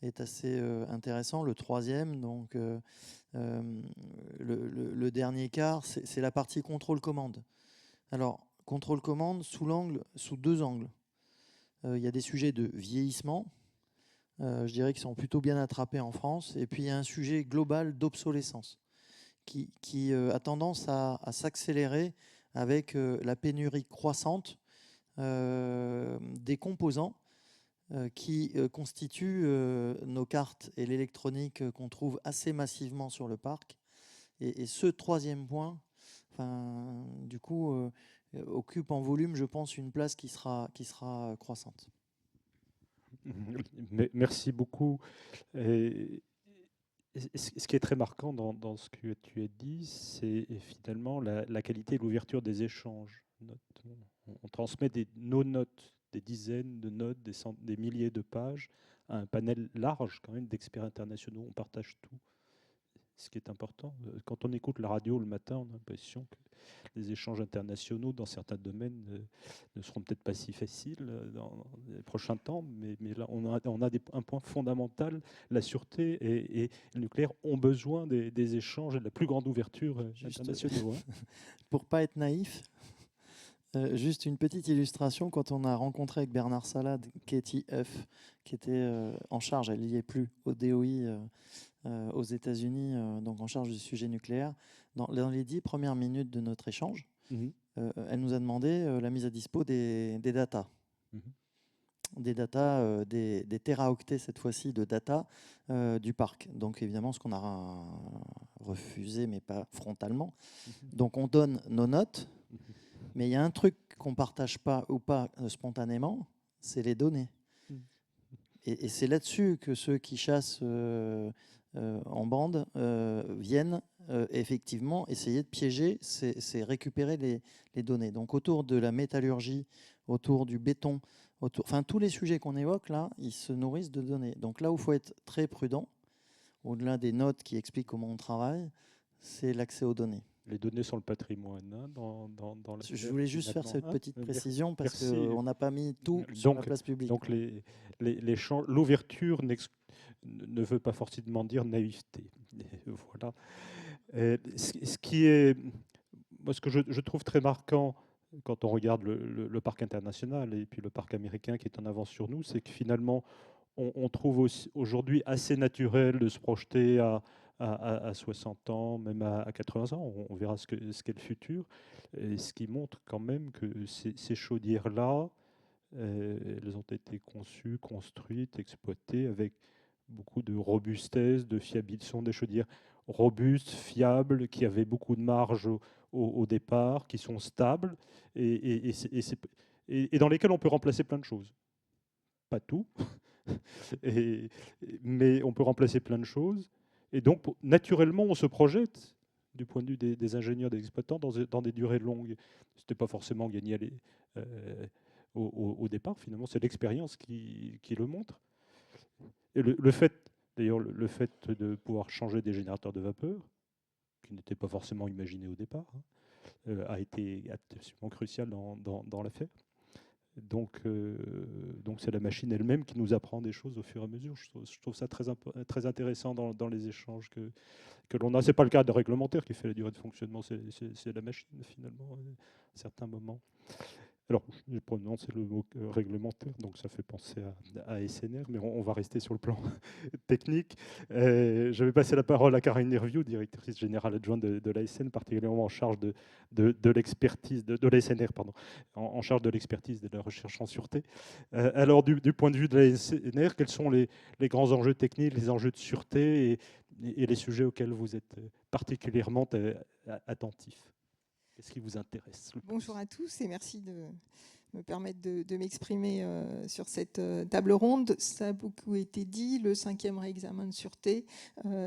est assez intéressant, le 3e, donc le dernier quart, c'est la partie contrôle-commande. Alors, contrôle-commande sous 2 angles. Il y a des sujets de vieillissement, je dirais qu'ils sont plutôt bien attrapés en France. Et puis il y a un sujet global d'obsolescence qui a tendance à s'accélérer avec la pénurie croissante des composants qui constituent nos cartes et l'électronique qu'on trouve assez massivement sur le parc. Et ce troisième point, du coup, occupe en volume, je pense, une place qui sera croissante. Merci beaucoup. Et ce qui est très marquant dans ce que tu as dit, c'est finalement la qualité et l'ouverture des échanges. On transmet nos notes, des dizaines de notes, des milliers de pages, à un panel large quand même d'experts internationaux. On partage tout, ce qui est important. Quand on écoute la radio le matin, on a l'impression que les échanges internationaux dans certains domaines ne seront peut-être pas si faciles dans les prochains temps, mais là on a un point fondamental. La sûreté et le nucléaire ont besoin des échanges et de la plus grande ouverture internationale. Pour pas être naïf, juste une petite illustration. Quand on a rencontré avec Bernard Salade Katie Huff, qui était en charge, elle n'y est plus, au DOI aux États-Unis, donc en charge du sujet nucléaire, dans les 10 premières minutes de notre échange, elle nous a demandé la mise à dispo des datas. Des datas, des téraoctets cette fois-ci de data du parc. Donc évidemment, ce qu'on a refusé, mais pas frontalement. Donc on donne nos notes, mais il y a un truc qu'on ne partage pas ou pas spontanément, c'est les données. Et c'est là-dessus que ceux qui chassent en bande viennent effectivement essayer de piéger, c'est récupérer les données. Donc autour de la métallurgie, autour du béton, enfin tous les sujets qu'on évoque là, ils se nourrissent de données. Donc là où il faut être très prudent, au-delà des notes qui expliquent comment on travaille, c'est l'accès aux données. Les données sont le patrimoine. Je voulais juste faire cette petite précision parce qu'on n'a pas mis tout sur la place publique. Donc l'ouverture ne veut pas forcément dire naïveté. Voilà. Ce que je trouve très marquant quand on regarde le parc international et puis le parc américain qui est en avance sur nous, c'est que finalement, on trouve aujourd'hui assez naturel de se projeter à 60 ans, même à 80 ans. On verra ce qu'est le futur. Et ce qui montre quand même que ces chaudières-là, elles ont été conçues, construites, exploitées avec beaucoup de robustesse, de fiabilité. Ce sont des chaudières robustes, fiables, qui avaient beaucoup de marge au départ, qui sont stables et dans lesquelles on peut remplacer plein de choses. Pas tout, mais on peut remplacer plein de choses. Et donc, naturellement, on se projette, du point de vue des ingénieurs, des exploitants, dans des durées longues. Ce n'était pas forcément gagné au départ, finalement, c'est l'expérience qui le montre. Et le fait de pouvoir changer des générateurs de vapeur, qui n'était pas forcément imaginé au départ, a été absolument crucial dans l'affaire. Donc c'est la machine elle-même qui nous apprend des choses au fur et à mesure. Je trouve ça très intéressant dans les échanges que l'on a. Ce n'est pas le cadre réglementaire qui fait la durée de fonctionnement, c'est la machine finalement, à certains moments. Alors, j'ai prononcé le mot réglementaire, donc ça fait penser à SNR, mais on va rester sur le plan technique. Je vais passer la parole à Karine Nerviou, directrice générale adjointe de l'ASN, particulièrement en charge de l'expertise, de l'ASNR, pardon, en charge de l'expertise de la recherche en sûreté. Alors, du point de vue de l'ASNR, quels sont les grands enjeux techniques, les enjeux de sûreté et les sujets auxquels vous êtes particulièrement attentifs? Qu'est-ce qui vous intéresse le plus? Bonjour à tous et merci de me permettre de m'exprimer sur cette table ronde. Ça a beaucoup été dit, le 5e réexamen de sûreté,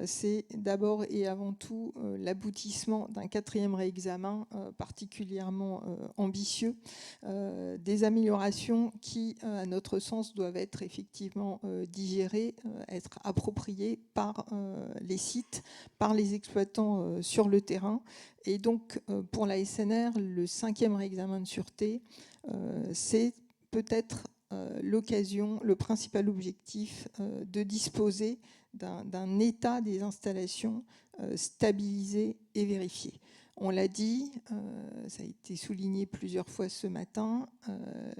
c'est d'abord et avant tout l'aboutissement d'un 4e réexamen particulièrement ambitieux, des améliorations qui, à notre sens, doivent être effectivement digérées, être appropriées par les sites, par les exploitants sur le terrain. Et donc, pour la SNR, le 5e réexamen de sûreté, c'est peut-être l'occasion, le principal objectif de disposer d'un état des installations stabilisé et vérifié. On l'a dit, ça a été souligné plusieurs fois ce matin,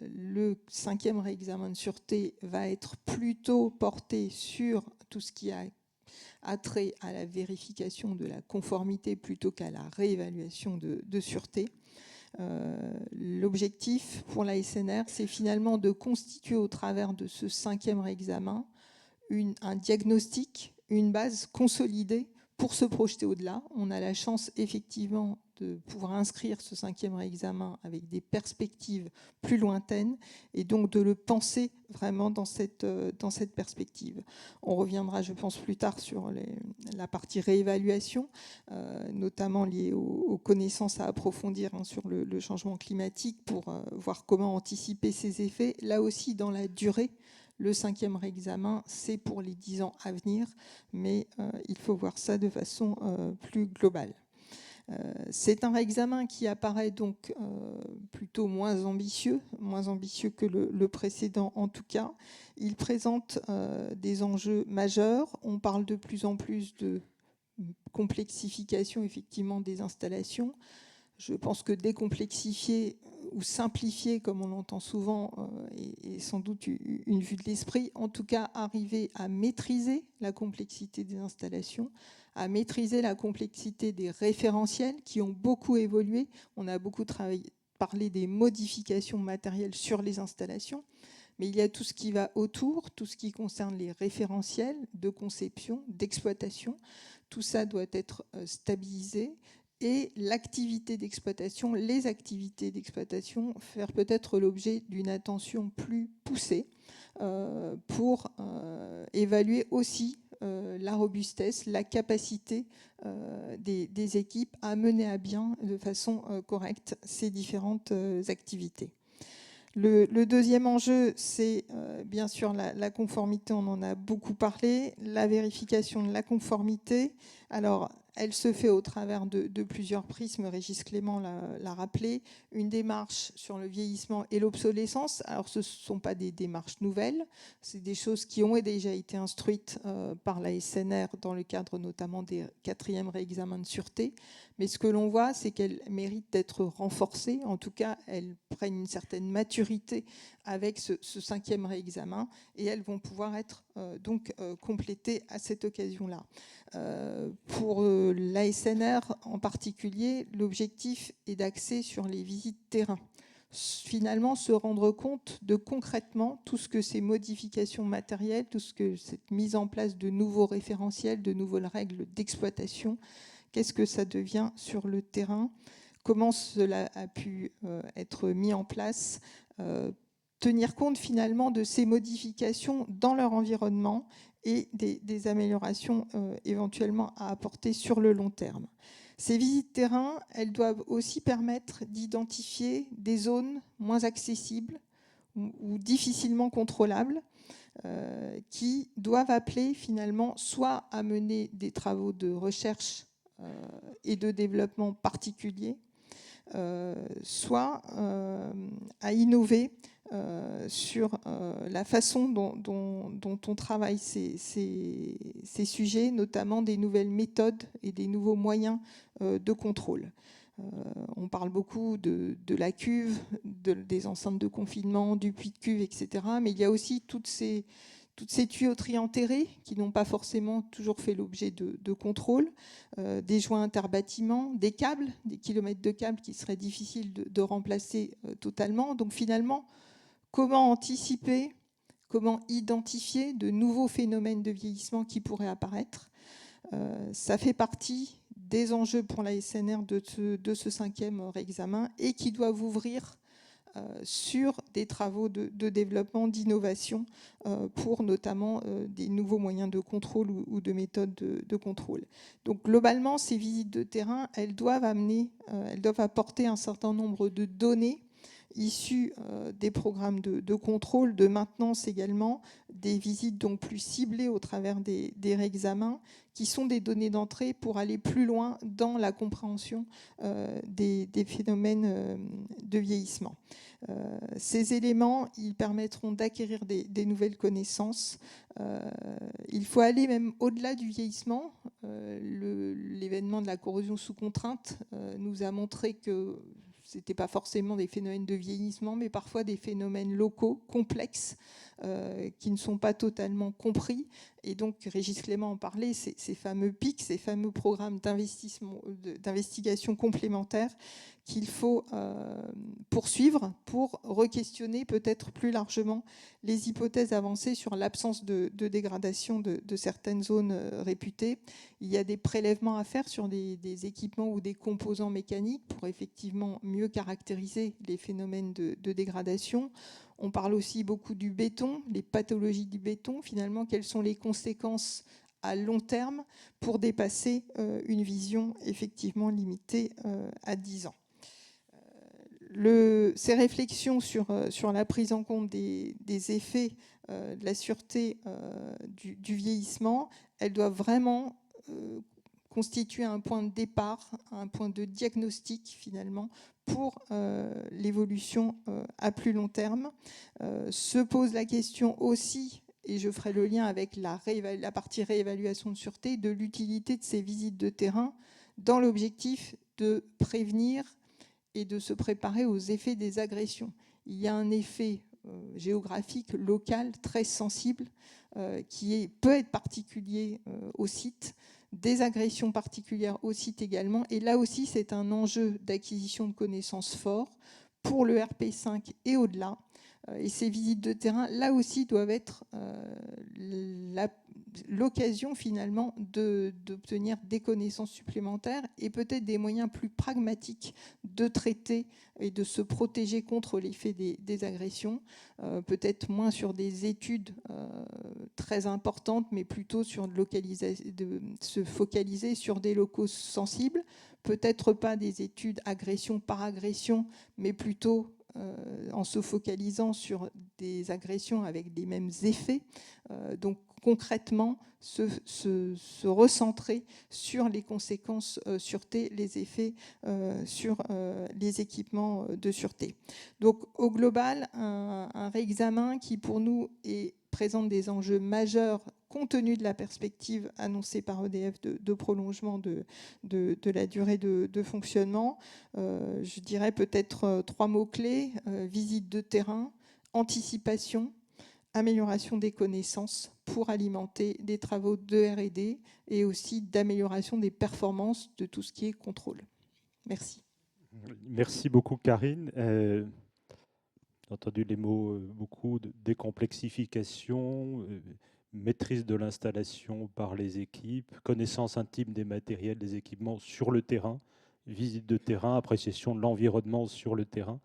le 5e réexamen de sûreté va être plutôt porté sur tout ce qui a trait à la vérification de la conformité plutôt qu'à la réévaluation de sûreté. L'objectif pour la SNR, c'est finalement de constituer au travers de ce 5e réexamen un diagnostic, une base consolidée pour se projeter au-delà. On a la chance effectivement de pouvoir inscrire ce 5e réexamen avec des perspectives plus lointaines et donc de le penser vraiment dans cette perspective. On reviendra, je pense, plus tard sur la partie réévaluation, notamment liée aux connaissances à approfondir sur le changement climatique pour voir comment anticiper ses effets. Là aussi, dans la durée, le 5e réexamen, c'est pour les 10 ans à venir, mais il faut voir ça de façon plus globale. C'est un réexamen qui apparaît donc plutôt moins ambitieux que le précédent en tout cas. Il présente des enjeux majeurs. On parle de plus en plus de complexification effectivement des installations. Je pense que décomplexifier ou simplifier, comme on l'entend souvent, est sans doute une vue de l'esprit. En tout cas, arriver à maîtriser la complexité des installations, à maîtriser la complexité des référentiels qui ont beaucoup évolué. On a beaucoup parlé des modifications matérielles sur les installations, mais il y a tout ce qui va autour, tout ce qui concerne les référentiels de conception, d'exploitation. Tout ça doit être stabilisé. Et l'activité d'exploitation, les activités d'exploitation, faire peut-être l'objet d'une attention plus poussée pour évaluer aussi la robustesse, la capacité des équipes à mener à bien de façon correcte ces différentes activités. Le deuxième enjeu, c'est bien sûr la conformité, on en a beaucoup parlé, la vérification de la conformité. Alors, elle se fait au travers de plusieurs prismes, Régis Clément l'a rappelé, une démarche sur le vieillissement et l'obsolescence. Alors, ce ne sont pas des démarches nouvelles, c'est des choses qui ont déjà été instruites par la SNR dans le cadre notamment des 4e réexamens de sûreté. Mais ce que l'on voit, c'est qu'elles méritent d'être renforcées. En tout cas, elles prennent une certaine maturité avec ce 5e réexamen et elles vont pouvoir être donc complétées à cette occasion-là. Pour l'ASNR en particulier, l'objectif est d'axer sur les visites terrain. Finalement, se rendre compte de concrètement tout ce que ces modifications matérielles, tout ce que cette mise en place de nouveaux référentiels, de nouvelles règles d'exploitation, qu'est-ce que ça devient sur le terrain, comment cela a pu être mis en place, tenir compte finalement de ces modifications dans leur environnement et des améliorations éventuellement à apporter sur le long terme. Ces visites terrain, elles doivent aussi permettre d'identifier des zones moins accessibles ou difficilement contrôlables qui doivent appeler finalement soit à mener des travaux de recherche et de développement particuliers, soit à innover sur la façon dont on travaille ces sujets, notamment des nouvelles méthodes et des nouveaux moyens de contrôle. On parle beaucoup de la cuve, des enceintes de confinement, du puits de cuve, etc. Mais il y a aussi toutes ces tuyauteries enterrées qui n'ont pas forcément toujours fait l'objet de contrôle, des joints interbâtiments, des câbles, des kilomètres de câbles qui seraient difficiles de remplacer totalement. Donc finalement, comment anticiper, comment identifier de nouveaux phénomènes de vieillissement qui pourraient apparaître. Ça fait partie des enjeux pour la SNR de ce 5e réexamen et qui doivent ouvrir sur des travaux de développement, d'innovation pour notamment des nouveaux moyens de contrôle ou de méthodes de contrôle. Donc globalement, ces visites de terrain, elles doivent apporter un certain nombre de données issues des programmes de contrôle, de maintenance également, des visites donc plus ciblées au travers des réexamens, qui sont des données d'entrée pour aller plus loin dans la compréhension des phénomènes de vieillissement. Ces éléments, ils permettront d'acquérir des nouvelles connaissances. Il faut aller même au-delà du vieillissement. L'événement de la corrosion sous contrainte nous a montré que ce n'était pas forcément des phénomènes de vieillissement, mais parfois des phénomènes locaux, complexes, qui ne sont pas totalement compris. Et donc, Régis Clément en parlait, ces fameux PIC, ces fameux programmes d'investigation complémentaires qu'il faut poursuivre pour re-questionner peut-être plus largement les hypothèses avancées sur l'absence de dégradation de certaines zones réputées. Il y a des prélèvements à faire sur des équipements ou des composants mécaniques pour effectivement mieux caractériser les phénomènes de dégradation. On parle aussi beaucoup du béton, les pathologies du béton. Finalement, quelles sont les conséquences à long terme pour dépasser une vision effectivement limitée à 10 ans. Ces réflexions sur la prise en compte des effets de la sûreté du vieillissement, elles doivent vraiment constituer un point de départ, un point de diagnostic finalement pour l'évolution à plus long terme. Se pose la question aussi, et je ferai le lien avec la partie réévaluation de sûreté, de l'utilité de ces visites de terrain dans l'objectif de prévenir et de se préparer aux effets des agressions. Il y a un effet géographique, local, très sensible, qui peut être particulier au site, des agressions particulières au site également. Et là aussi, c'est un enjeu d'acquisition de connaissances fort pour le RP5 et au-delà. Et ces visites de terrain, là aussi, doivent être l'occasion finalement d'obtenir des connaissances supplémentaires et peut-être des moyens plus pragmatiques de traiter et de se protéger contre l'effet des agressions. Peut-être moins sur des études très importantes, mais plutôt sur de se focaliser sur des locaux sensibles. Peut-être pas des études agression par agression, mais plutôt en se focalisant sur des agressions avec les mêmes effets. Donc concrètement, se recentrer sur les conséquences sûreté, les effets sur les équipements de sûreté. Donc au global, un réexamen qui pour nous présente des enjeux majeurs compte tenu de la perspective annoncée par EDF de prolongement de la durée de fonctionnement. Je dirais peut-être 3 mots-clés, visite de terrain, anticipation, amélioration des connaissances pour alimenter des travaux de R&D et aussi d'amélioration des performances de tout ce qui est contrôle. Merci. Merci beaucoup, Karine. J'ai entendu les mots beaucoup de décomplexification, maîtrise de l'installation par les équipes, connaissance intime des matériels, des équipements sur le terrain, visite de terrain, appréciation de l'environnement sur le terrain.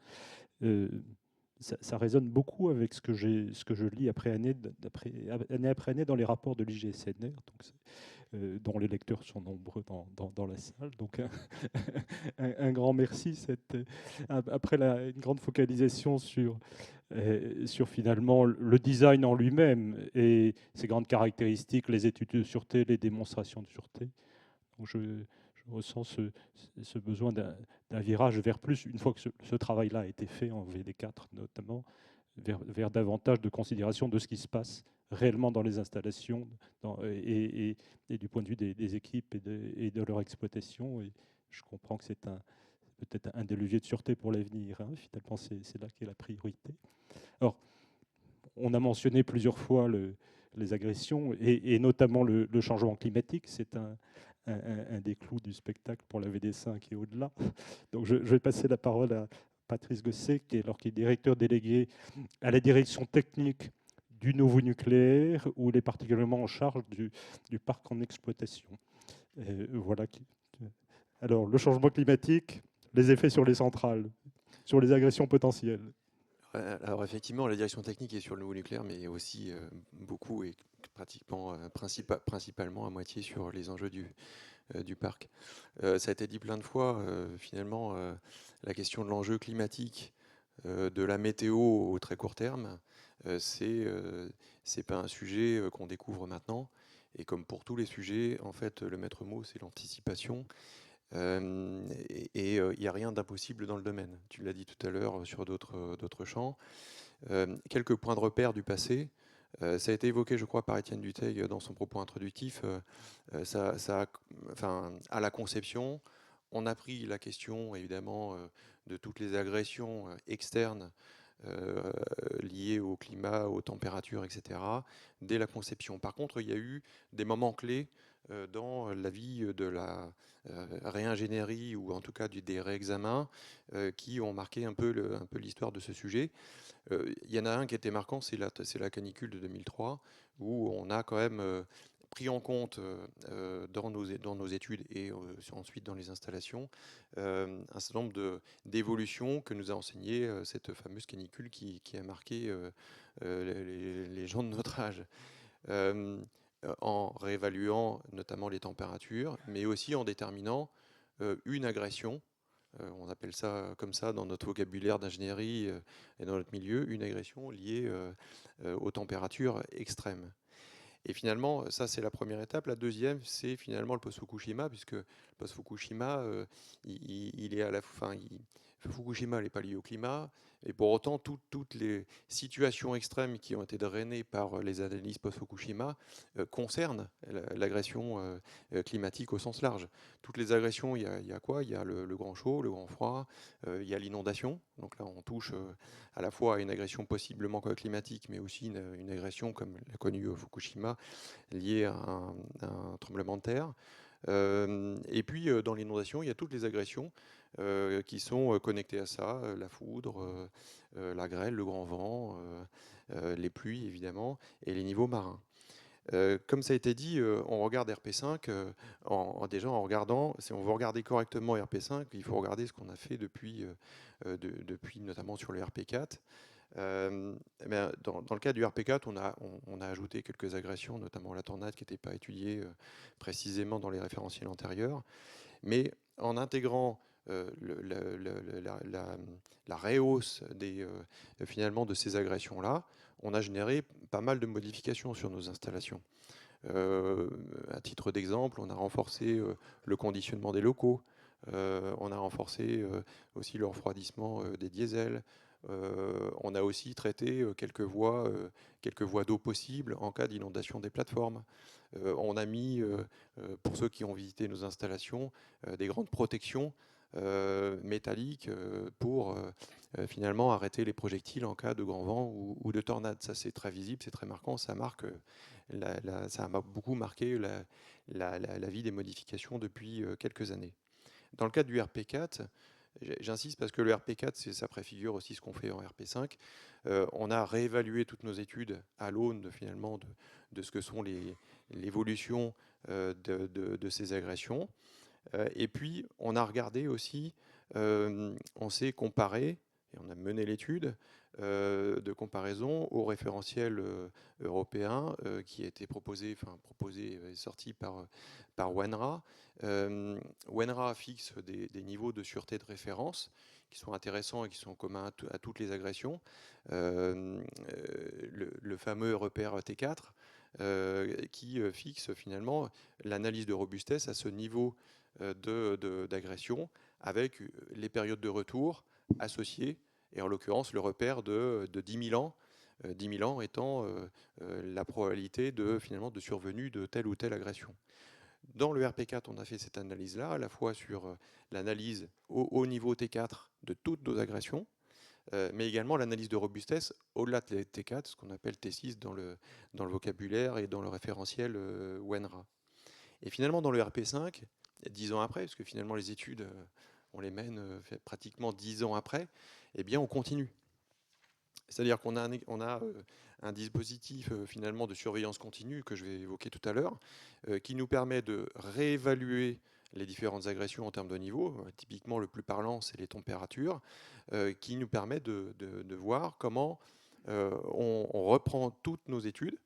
Ça résonne beaucoup avec ce que je lis année après année dans les rapports de l'IGSNR, dont les lecteurs sont nombreux dans la salle. Donc un grand merci. Après une grande focalisation sur finalement le design en lui-même et ses grandes caractéristiques, les études de sûreté, les démonstrations de sûreté. Donc je ressens ce besoin d'un virage vers plus, une fois que ce travail-là a été fait en VD4 notamment, vers davantage de considération de ce qui se passe réellement dans les installations et du point de vue des équipes et de leur exploitation. Et je comprends que c'est peut-être un des leviers de sûreté pour l'avenir. Hein. Finalement, c'est là qu'est la priorité. Alors, on a mentionné plusieurs fois les agressions et notamment le changement climatique. C'est un des clous du spectacle pour la VD5 et au-delà. Donc je vais passer la parole à Patrice Gosset, qui est directeur délégué à la direction technique du nouveau nucléaire, où il est particulièrement en charge du parc en exploitation. Voilà. Alors, le changement climatique, les effets sur les centrales, sur les agressions potentielles. Alors effectivement, la direction technique est sur le nouveau nucléaire, mais aussi beaucoup et principalement à moitié sur les enjeux du parc. Ça a été dit plein de fois, finalement, la question de l'enjeu climatique, de la météo au très court terme, c'est pas un sujet qu'on découvre maintenant. Et comme pour tous les sujets, en fait, le maître mot, c'est l'anticipation. Et il n'y a rien d'impossible dans le domaine. Tu l'as dit tout à l'heure sur d'autres champs. Quelques points de repère du passé. Ça a été évoqué, je crois, par Étienne Dutheil dans son propos introductif. À la conception, on a pris la question, évidemment, de toutes les agressions externes liées au climat, aux températures, etc., dès la conception. Par contre, il y a eu des moments clés dans la vie de la réingénierie, ou en tout cas des réexamens, qui ont marqué un peu l'histoire de ce sujet. Il y en a un qui était marquant, c'est la canicule de 2003, où on a quand même pris en compte dans nos études et ensuite dans les installations un certain nombre d'évolutions que nous a enseigné cette fameuse canicule qui a marqué les gens de notre âge. En réévaluant notamment les températures, mais aussi en déterminant une agression. On appelle ça comme ça dans notre vocabulaire d'ingénierie et dans notre milieu, une agression liée aux températures extrêmes. Et finalement, ça c'est la première étape. La deuxième, c'est finalement le post-Fukushima, puisque le post-Fukushima, il est à la fin. Fukushima n'est pas lié au climat, et pour autant, toutes les situations extrêmes qui ont été drainées par les analyses post-Fukushima concernent l'agression climatique au sens large. Toutes les agressions, il y a quoi? Il y a le grand chaud, le grand froid, il y a l'inondation. Donc là, on touche à la fois à une agression possiblement climatique, mais aussi une agression, comme l'a connu Fukushima, liée à un tremblement de terre. Et puis, dans l'inondation, il y a toutes les agressions qui sont connectées à ça, la foudre, la grêle, le grand vent, les pluies, évidemment, et les niveaux marins. Comme ça a été dit, on regarde RP5 déjà en regardant, si on veut regarder correctement RP5, il faut regarder ce qu'on a fait depuis notamment sur le RP4. Dans le cas du RP4, on a ajouté quelques agressions, notamment la tornade qui n'était pas étudiée précisément dans les référentiels antérieurs. Mais en intégrant la rehausse finalement de ces agressions-là, on a généré pas mal de modifications sur nos installations. À titre d'exemple, on a renforcé le conditionnement des locaux, on a renforcé aussi le refroidissement des diesels, on a aussi traité quelques voies d'eau possibles en cas d'inondation des plateformes. On a mis, pour ceux qui ont visité nos installations, des grandes protections métalliques pour finalement arrêter les projectiles en cas de grand vent ou de tornade. Ça, c'est très visible, c'est très marquant, ça a beaucoup marqué la vie des modifications depuis quelques années. Dans le cadre du RP4, j'insiste parce que le RP4, ça préfigure aussi ce qu'on fait en RP5. On a réévalué toutes nos études à l'aune finalement de ce que sont l'évolution de ces agressions. Et puis, on a regardé aussi, on s'est comparé, et on a mené l'étude de comparaison au référentiel européen qui a été proposé et sorti par WANRA. WANRA fixe des niveaux de sûreté de référence qui sont intéressants et qui sont communs à toutes les agressions. Le fameux repère T4 qui fixe finalement l'analyse de robustesse à ce niveau d'agression avec les périodes de retour associées, et en l'occurrence le repère de 10 000 ans, 10 000 ans étant la probabilité finalement de survenue de telle ou telle agression. Dans le RP4, on a fait cette analyse-là, à la fois sur l'analyse au niveau T4 de toutes nos agressions, mais également l'analyse de robustesse au-delà de T4, ce qu'on appelle T6 dans le vocabulaire et dans le référentiel WANRA. Et finalement, dans le RP5, 10 ans après, parce que finalement les études, on les mène pratiquement 10 ans après, eh bien on continue. C'est-à-dire qu'on a un dispositif finalement de surveillance continue que je vais évoquer tout à l'heure, qui nous permet de réévaluer les différentes agressions en termes de niveau. Typiquement, le plus parlant, c'est les températures, qui nous permet de voir comment on reprend toutes nos études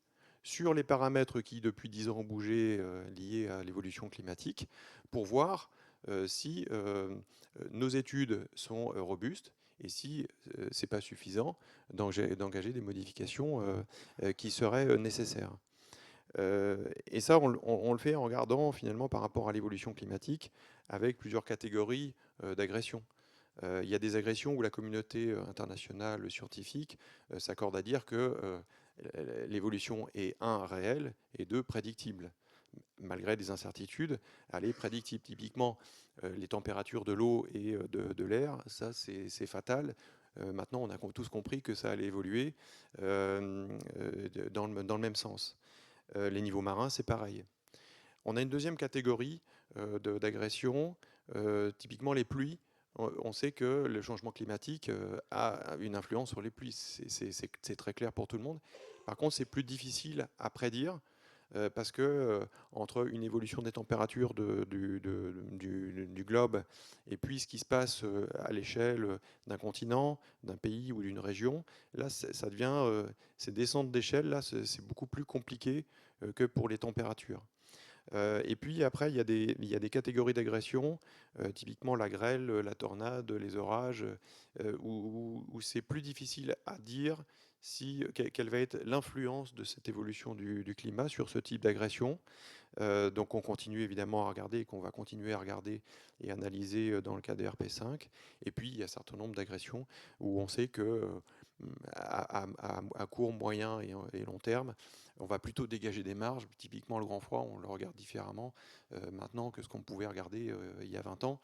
sur les paramètres qui, depuis 10 ans, ont bougé liés à l'évolution climatique, pour voir si nos études sont robustes et si ce n'est pas suffisant d'engager des modifications qui seraient nécessaires. Et ça, on le fait en regardant finalement par rapport à l'évolution climatique avec plusieurs catégories d'agressions. Il y a des agressions où la communauté internationale scientifique s'accorde à dire que l'évolution est 1, réelle, et 2, prédictible. malgré des incertitudes, elle est prédictible. Typiquement, les températures de l'eau et de l'air, ça c'est fatal. Maintenant, on a tous compris que ça allait évoluer dans le même sens. Les niveaux marins, c'est pareil. On a une deuxième catégorie d'agressions, typiquement les pluies. On sait que le changement climatique a une influence sur les pluies, c'est très clair pour tout le monde. Par contre, c'est plus difficile à prédire parce que entre une évolution des températures du globe et puis ce qui se passe à l'échelle d'un continent, d'un pays ou d'une région, là, ça devient, ces descentes d'échelle, là, c'est beaucoup plus compliqué que pour les températures. Et puis après, il y a des catégories d'agression, typiquement la grêle, la tornade, les orages, où c'est plus difficile à dire quelle va être l'influence de cette évolution du climat sur ce type d'agression. Donc on continue évidemment à regarder et qu'on va continuer à regarder et analyser dans le cas des RP5. Et puis il y a un certain nombre d'agressions où on sait que à court, moyen et long terme, on va plutôt dégager des marges. Typiquement le grand froid, on le regarde différemment maintenant que ce qu'on pouvait regarder il y a 20 ans.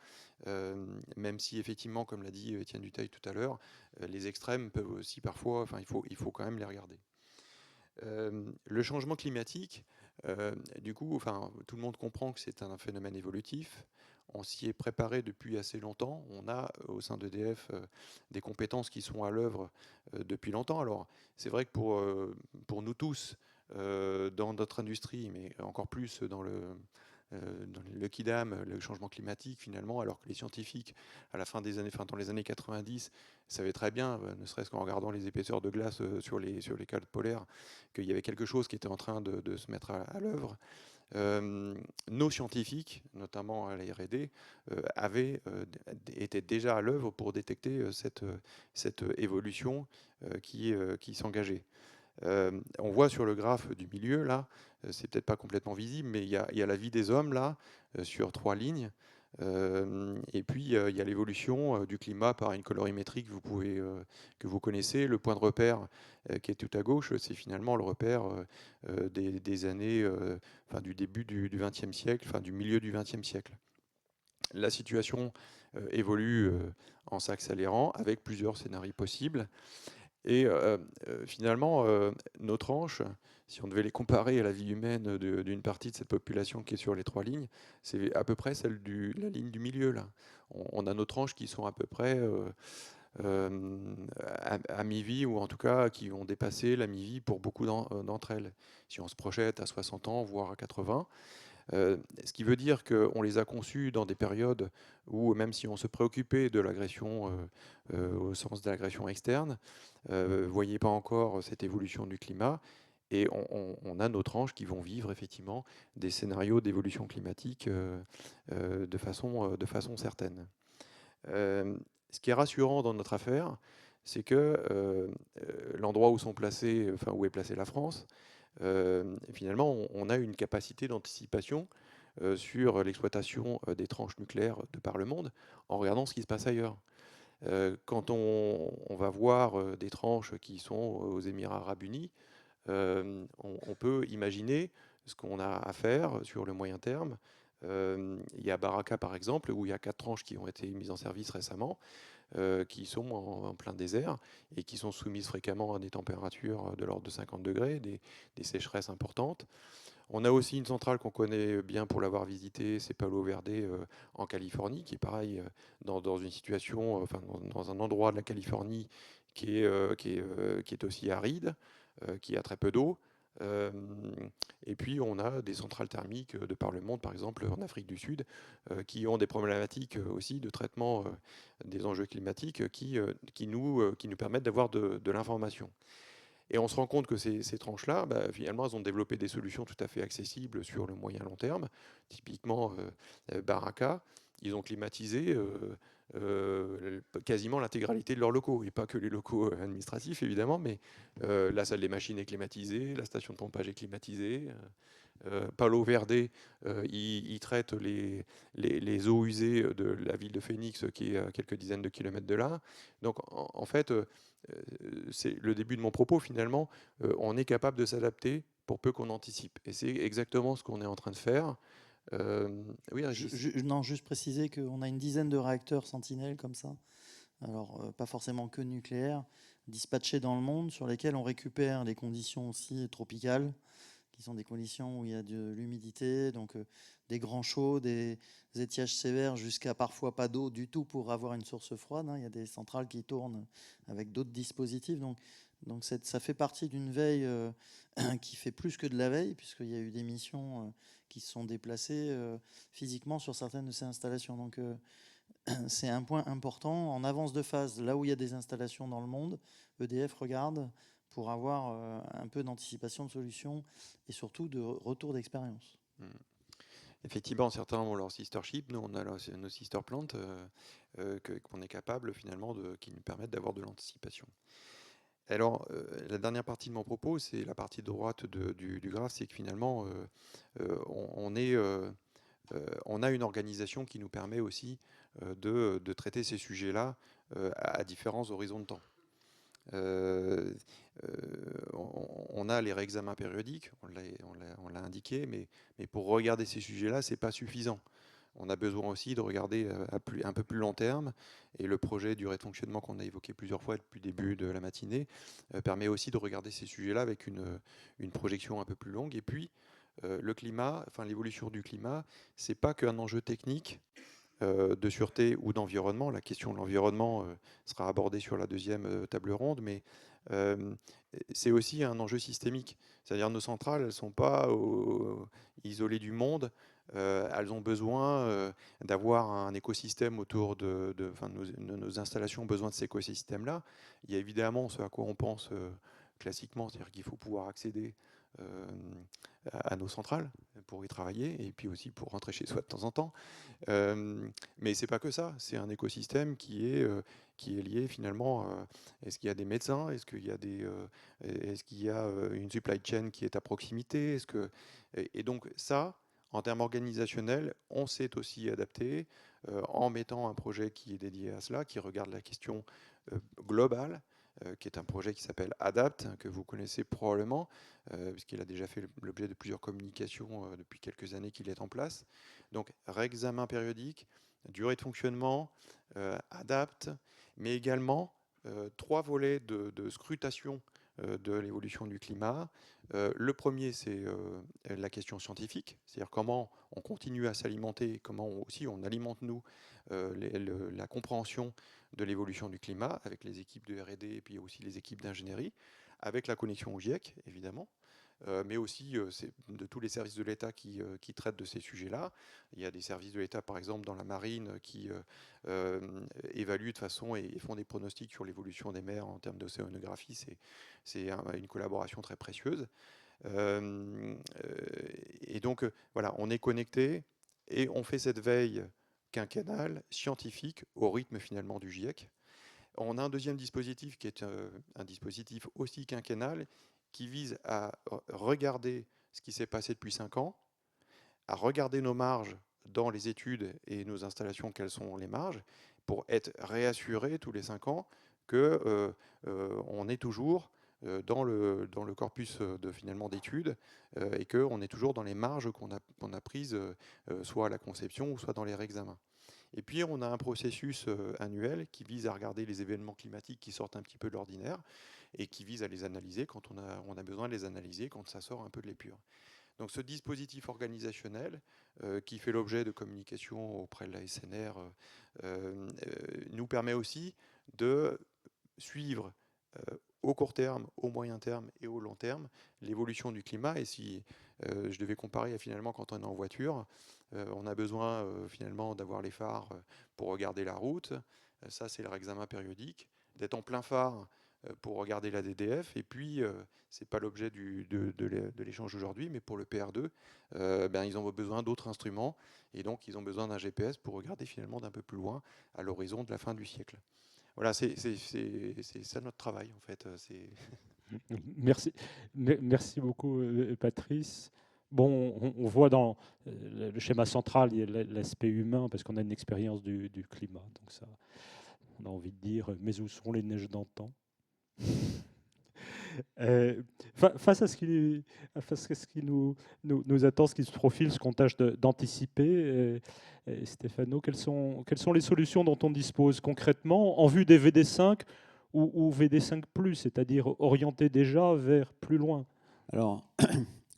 Même si effectivement, comme l'a dit Étienne Dutheil tout à l'heure, les extrêmes peuvent aussi parfois, enfin il faut quand même les regarder. Le changement climatique, du coup, enfin, tout le monde comprend que c'est un phénomène évolutif. On s'y est préparé depuis assez longtemps. On a au sein d'EDF des compétences qui sont à l'œuvre depuis longtemps. Alors, c'est vrai que pour nous tous, dans notre industrie, mais encore plus dans le Kidam, le changement climatique finalement, alors que les scientifiques, à la fin des années, dans les années 90, savaient très bien, ne serait-ce qu'en regardant les épaisseurs de glace sur les calottes polaires, qu'il y avait quelque chose qui était en train de se mettre à l'œuvre. Nos scientifiques, notamment à la R&D, étaient déjà à l'œuvre pour détecter cette évolution qui s'engageait. On voit sur le graphe du milieu, là, c'est peut-être pas complètement visible, mais il y a la vie des hommes, là, sur 3 lignes. Et puis, il y a l'évolution du climat par une colorimétrie que vous connaissez. Le point de repère qui est tout à gauche, c'est finalement le repère des années, enfin, du début du XXe siècle, enfin, du milieu du XXe siècle. La situation évolue en s'accélérant avec plusieurs scénarios possibles. Et finalement, nos tranches, si on devait les comparer à la vie humaine d'une partie de cette population qui est sur les 3 lignes, c'est à peu près celle de la ligne du milieu. Là. On a nos tranches qui sont à peu près à mi-vie, ou en tout cas qui ont dépassé la mi-vie pour beaucoup d'entre elles. Si on se projette à 60 ans, voire à 80, ce qui veut dire qu'on les a conçus dans des périodes où, même si on se préoccupait de l'agression au sens de l'agression externe, ne voyait pas encore cette évolution du climat. Et on a nos tranches qui vont vivre effectivement des scénarios d'évolution climatique de façon certaine. Ce qui est rassurant dans notre affaire, c'est que l'endroit où est placée la France, finalement, on a une capacité d'anticipation sur l'exploitation des tranches nucléaires de par le monde en regardant ce qui se passe ailleurs. Quand on va voir des tranches qui sont aux Émirats arabes unis, on peut imaginer ce qu'on a à faire sur le moyen terme. Il y a Baraka, par exemple, où il y a 4 tranches qui ont été mises en service récemment, qui sont en plein désert et qui sont soumises fréquemment à des températures de l'ordre de 50 degrés, des sécheresses importantes. On a aussi une centrale qu'on connaît bien pour l'avoir visitée, c'est Palo Verde en Californie, qui est pareil dans une situation, enfin dans un endroit de la Californie qui est aussi aride, qui a très peu d'eau. Et puis on a des centrales thermiques de par le monde, par exemple en Afrique du Sud, qui ont des problématiques aussi de traitement des enjeux climatiques qui nous permettent d'avoir de l'information. Et on se rend compte que ces tranches-là, finalement, elles ont développé des solutions tout à fait accessibles sur le moyen long terme. Typiquement, Baraka, ils ont climatisé quasiment l'intégralité de leurs locaux, et pas que les locaux administratifs, évidemment, mais la salle des machines est climatisée, la station de pompage est climatisée. Palo Verde, il traite les eaux usées de la ville de Phoenix, qui est à quelques dizaines de kilomètres de là. Donc, en fait, c'est le début de mon propos, finalement. On est capable de s'adapter pour peu qu'on anticipe. Et c'est exactement ce qu'on est en train de faire. Oui, non, juste préciser qu'on a une dizaine de réacteurs Sentinelle comme ça. Alors, pas forcément que nucléaires, dispatchés dans le monde, sur lesquels on récupère les conditions aussi tropicales, qui sont des conditions où il y a de l'humidité, donc des grands chauds, des étiages sévères, jusqu'à parfois pas d'eau du tout pour avoir une source froide. Il y a des centrales qui tournent avec d'autres dispositifs. Donc ça fait partie d'une veille qui fait plus que de la veille, puisqu'il y a eu des missions qui se sont déplacées physiquement sur certaines de ces installations. Donc c'est un point important. En avance de phase, là où il y a des installations dans le monde, EDF regarde pour avoir un peu d'anticipation de solutions et surtout de retour d'expérience. Effectivement, certains ont leur sister ship, nous on a nos sister plantes qu'on est capable finalement qui nous permettent d'avoir de l'anticipation. Alors, la dernière partie de mon propos, c'est la partie droite du graphe, c'est que finalement, on a une organisation qui nous permet aussi de traiter ces sujets-là à différents horizons de temps. On a les réexamens périodiques, on l'a indiqué, mais pour regarder ces sujets-là, ce n'est pas suffisant. On a besoin aussi de regarder un peu plus long terme, et le projet durée de fonctionnement qu'on a évoqué plusieurs fois depuis le début de la matinée permet aussi de regarder ces sujets-là avec une projection un peu plus longue. Et puis, le climat, enfin l'évolution du climat, ce n'est pas qu'un enjeu technique de sûreté ou d'environnement. La question de l'environnement sera abordée sur la deuxième table ronde, mais c'est aussi un enjeu systémique. C'est-à-dire nos centrales, elles ne sont pas isolées du monde. Elles ont besoin d'avoir un écosystème autour nos installations ont besoin de cet écosystème-là. Il y a évidemment ce à quoi on pense classiquement, c'est-à-dire qu'il faut pouvoir accéder à nos centrales pour y travailler et puis aussi pour rentrer chez soi de temps en temps. Mais c'est pas que ça, c'est un écosystème qui est lié finalement. Est-ce qu'il y a des médecins? Est-ce qu'il y a une supply chain qui est à proximité? Et donc ça, en termes organisationnels, on s'est aussi adapté en mettant un projet qui est dédié à cela, qui regarde la question globale, qui est un projet qui s'appelle ADAPT, que vous connaissez probablement, puisqu'il a déjà fait l'objet de plusieurs communications depuis quelques années qu'il est en place. Donc, réexamen périodique, durée de fonctionnement, ADAPT, mais également 3 volets de scrutation de l'évolution du climat. Le premier, c'est la question scientifique, c'est-à-dire comment on continue à s'alimenter, comment aussi on alimente, nous, la compréhension de l'évolution du climat avec les équipes de R&D et puis aussi les équipes d'ingénierie, avec la connexion au GIEC, évidemment, mais aussi de tous les services de l'État qui traitent de ces sujets-là. Il y a des services de l'État, par exemple, dans la marine, qui évaluent de façon et font des pronostics sur l'évolution des mers en termes d'océanographie. C'est une collaboration très précieuse. Et donc, voilà, on est connecté et on fait cette veille quinquennale, scientifique, au rythme finalement du GIEC. On a un deuxième dispositif qui est un dispositif aussi quinquennal, qui vise à regarder ce qui s'est passé depuis 5 ans, à regarder nos marges dans les études et nos installations, quelles sont les marges, pour être réassuré tous les 5 ans qu'on est toujours dans le corpus finalement d'études et qu'on est toujours dans les marges qu'on a prises soit à la conception ou soit dans les réexamens. Et puis on a un processus annuel qui vise à regarder les événements climatiques qui sortent un petit peu de l'ordinaire et qui vise à les analyser quand on a besoin de les analyser, quand ça sort un peu de l'épure. Donc ce dispositif organisationnel qui fait l'objet de communication auprès de la SNR nous permet aussi de suivre au court terme, au moyen terme et au long terme l'évolution du climat. Et si je devais comparer finalement quand on est en voiture, on a besoin finalement d'avoir les phares pour regarder la route. Ça, c'est le réexamen périodique. D'être en plein phare pour regarder la DDF. Et puis, ce n'est pas l'objet de l'échange aujourd'hui, mais pour le PR2, ils ont besoin d'autres instruments. Et donc, ils ont besoin d'un GPS pour regarder finalement d'un peu plus loin à l'horizon de la fin du siècle. Voilà, c'est ça notre travail, en fait. Merci beaucoup, Patrice. Bon, on voit dans le schéma central, il y a l'aspect humain, parce qu'on a une expérience du climat. Donc ça, on a envie de dire, mais où sont les neiges d'antan? Face à ce qui nous attend, ce qui se profile, ce qu'on tâche d'anticiper, Stéphano, quelles sont les solutions dont on dispose concrètement en vue des VD5 ou VD5+, c'est-à-dire orientés déjà vers plus loin? Alors,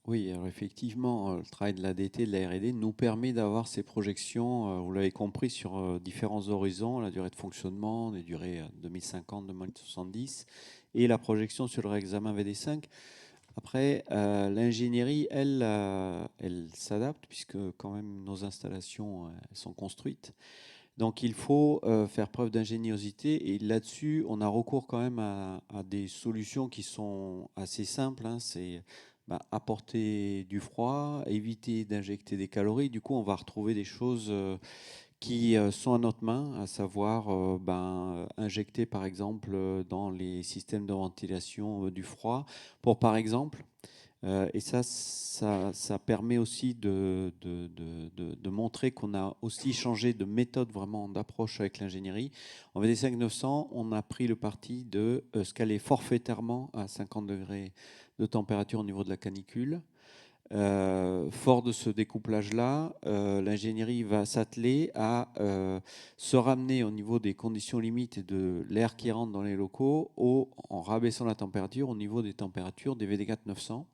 oui, alors effectivement, le travail de l'ADT, de la R&D nous permet d'avoir ces projections, vous l'avez compris, sur différents horizons, la durée de fonctionnement, les durées 2050, 2070, et la projection sur le réexamen VD5. Après, l'ingénierie, elle s'adapte, puisque quand même nos installations elles sont construites. Donc il faut faire preuve d'ingéniosité, et là-dessus, on a recours quand même à des solutions qui sont assez simples, hein. C'est apporter du froid, éviter d'injecter des calories. Du coup, on va retrouver des choses qui sont à notre main, à savoir injecter par exemple dans les systèmes de ventilation du froid pour par exemple, et ça permet aussi de montrer qu'on a aussi changé de méthode vraiment d'approche avec l'ingénierie. En VD5 900, on a pris le parti de scaler forfaitairement à 50 degrés de température au niveau de la canicule. Fort de ce découplage-là, l'ingénierie va s'atteler à se ramener au niveau des conditions limites et de l'air qui rentre dans les locaux en rabaissant la température au niveau des températures des VD4 900,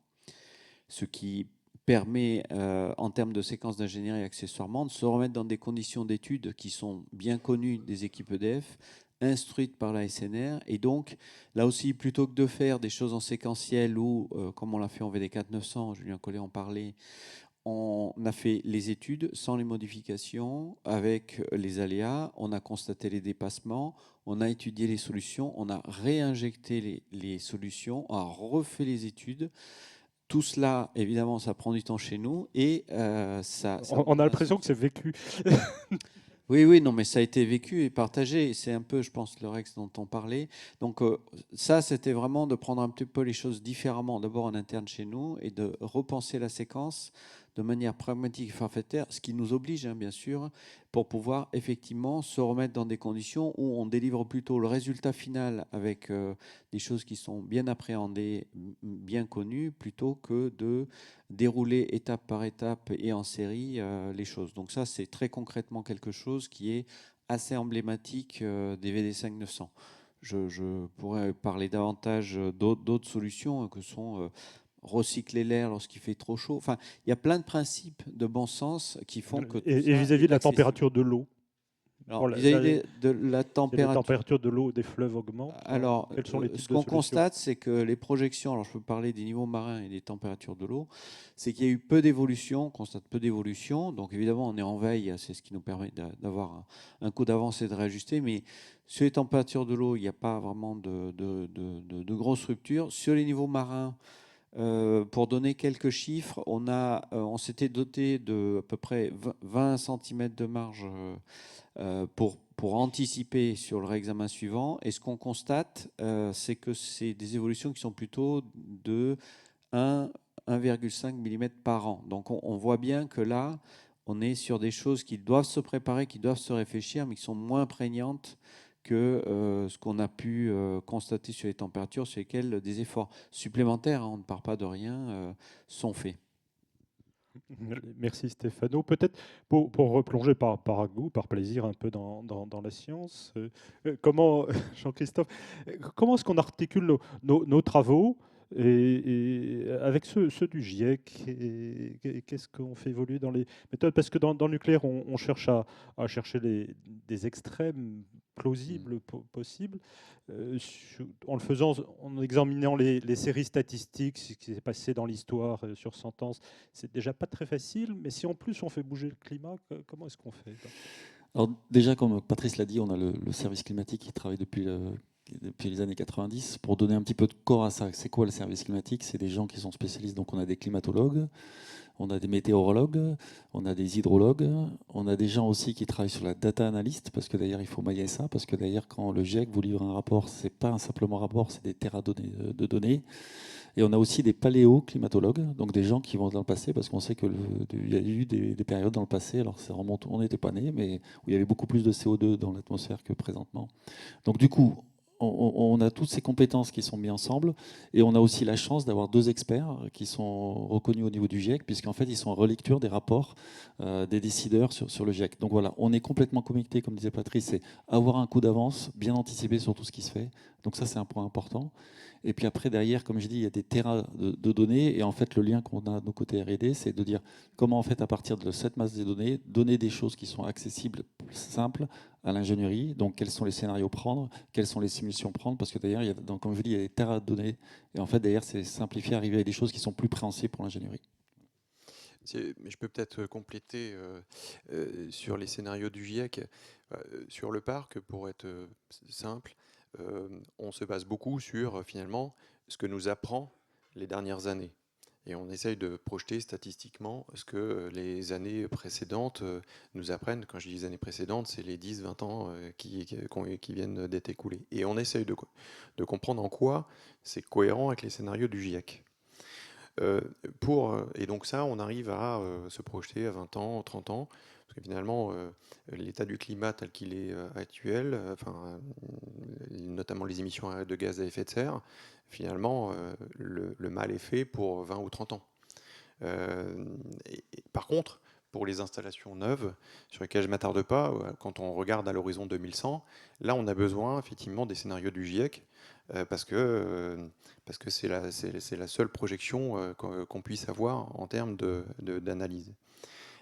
ce qui permet, en termes de séquence d'ingénierie accessoirement, de se remettre dans des conditions d'études qui sont bien connues des équipes EDF, instruites par la SNR. Et donc, là aussi, plutôt que de faire des choses en séquentiel ou, comme on l'a fait en VD4 900, Julien Collet en parlait, on a fait les études sans les modifications, avec les aléas, on a constaté les dépassements, on a étudié les solutions, on a réinjecté les solutions, on a refait les études. Tout cela, évidemment, ça prend du temps chez nous et on a l'impression que c'est vécu. Oui, non, mais ça a été vécu et partagé. C'est un peu, je pense, le Rex dont on parlait. Donc ça, c'était vraiment de prendre un petit peu les choses différemment, d'abord en interne chez nous, et de repenser la séquence de manière pragmatique et forfaitaire, ce qui nous oblige, hein, bien sûr, pour pouvoir effectivement se remettre dans des conditions où on délivre plutôt le résultat final avec des choses qui sont bien appréhendées, bien connues, plutôt que de dérouler étape par étape et en série les choses. Donc ça, c'est très concrètement quelque chose qui est assez emblématique des VD5 900. Je pourrais parler davantage d'autres solutions que sont recycler l'air lorsqu'il fait trop chaud. Enfin, il y a plein de principes de bon sens qui font que Et vis-à-vis de la température de l'eau. Alors, vis-à-vis de la température de l'eau des fleuves augmente. Alors, quels sont les types ce de qu'on solutions? constate, c'est que les projections, alors je peux parler des niveaux marins et des températures de l'eau, c'est qu'il y a eu peu d'évolution, on constate peu d'évolution. Donc évidemment, on est en veille, c'est ce qui nous permet d'avoir un coup d'avance et de réajuster. Mais sur les températures de l'eau, il n'y a pas vraiment de grosses ruptures. Sur les niveaux marins, pour donner quelques chiffres, on s'était doté de à peu près 20 cm de marge pour anticiper sur le réexamen suivant. Et ce qu'on constate, c'est que c'est des évolutions qui sont plutôt de 1,5 mm par an. Donc on voit bien que là, on est sur des choses qui doivent se préparer, qui doivent se réfléchir, mais qui sont moins prégnantes que ce qu'on a pu constater sur les températures, sur lesquelles des efforts supplémentaires, hein, on ne part pas de rien, sont faits. Merci Stéphano. Peut-être pour replonger par goût, par plaisir un peu dans la science, comment, Jean-Christophe, comment est-ce qu'on articule nos travaux et avec ceux du GIEC, et qu'est-ce qu'on fait évoluer dans les méthodes? Parce que dans le nucléaire, on cherche à chercher des extrêmes plausibles possibles, en le faisant, en examinant les séries statistiques, ce qui s'est passé dans l'histoire sur 100 ans, c'est déjà pas très facile. Mais si en plus on fait bouger le climat, comment est-ce qu'on fait? Alors déjà, comme Patrice l'a dit, on a le service climatique qui travaille depuis les années 90. Pour donner un petit peu de corps à ça, c'est quoi le service climatique? C'est des gens qui sont spécialistes. Donc on a des climatologues, on a des météorologues, on a des hydrologues, on a des gens aussi qui travaillent sur la data analyst, parce que d'ailleurs il faut mailler ça, parce que d'ailleurs quand le GIEC vous livre un rapport, c'est pas un simplement rapport, c'est des terras de données. Et on a aussi des paléoclimatologues, donc des gens qui vont dans le passé, parce qu'on sait qu'il y a eu des périodes dans le passé, alors ça remonte, on n'était pas nés, mais où il y avait beaucoup plus de CO2 dans l'atmosphère que présentement. Donc du coup, on a toutes ces compétences qui sont mises ensemble, et on a aussi la chance d'avoir 2 experts qui sont reconnus au niveau du GIEC, puisqu'en fait, ils sont en relecture des rapports des décideurs sur le GIEC. Donc voilà, on est complètement connecté, comme disait Patrice, c'est avoir un coup d'avance, bien anticiper sur tout ce qui se fait. Donc ça, c'est un point important. Et puis après, derrière, comme je dis, il y a des terras de données. Et en fait, le lien qu'on a de nos côtés R&D, c'est de dire comment, en fait, à partir de cette masse de données, donner des choses qui sont accessibles, simples à l'ingénierie. Donc, quels sont les scénarios prendre, quelles sont les simulations prendre, parce que d'ailleurs, comme je dis, il y a des terras de données. Et en fait, derrière, c'est simplifier, arriver à des choses qui sont plus préhensibles pour l'ingénierie. Mais je peux peut-être compléter sur les scénarios du GIEC. Sur le parc, pour être simple, on se base beaucoup sur finalement ce que nous apprend les dernières années. Et on essaye de projeter statistiquement ce que les années précédentes nous apprennent. Quand je dis les années précédentes, c'est les 10-20 ans qui viennent d'être écoulés. Et on essaye de comprendre en quoi c'est cohérent avec les scénarios du GIEC. Et donc ça, on arrive à se projeter à 20 ans, 30 ans, parce que finalement, l'état du climat tel qu'il est actuel, notamment les émissions de gaz à effet de serre, finalement, le mal est fait pour 20 ou 30 ans. Par contre, pour les installations neuves, sur lesquelles je ne m'attarde pas, quand on regarde à l'horizon 2100, là, on a besoin effectivement des scénarios du GIEC, parce que c'est la seule projection qu'on puisse avoir en termes d'analyse.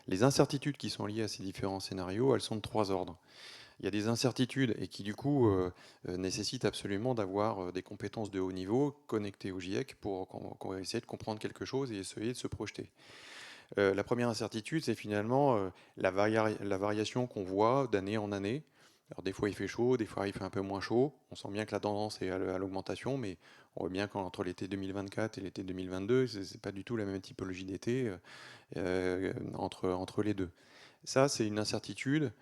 Les incertitudes qui sont liées à ces différents scénarios, elles sont de 3 ordres. Il y a des incertitudes et qui du coup nécessitent absolument d'avoir des compétences de haut niveau connectées au GIEC pour qu'on va essayer de comprendre quelque chose et essayer de se projeter. La première incertitude, c'est finalement la variation qu'on voit d'année en année. Alors des fois il fait chaud, des fois il fait un peu moins chaud. On sent bien que la tendance est à l'augmentation, mais on voit bien qu'entre l'été 2024 et l'été 2022, c'est pas du tout la même typologie d'été entre les deux. Ça, c'est une incertitude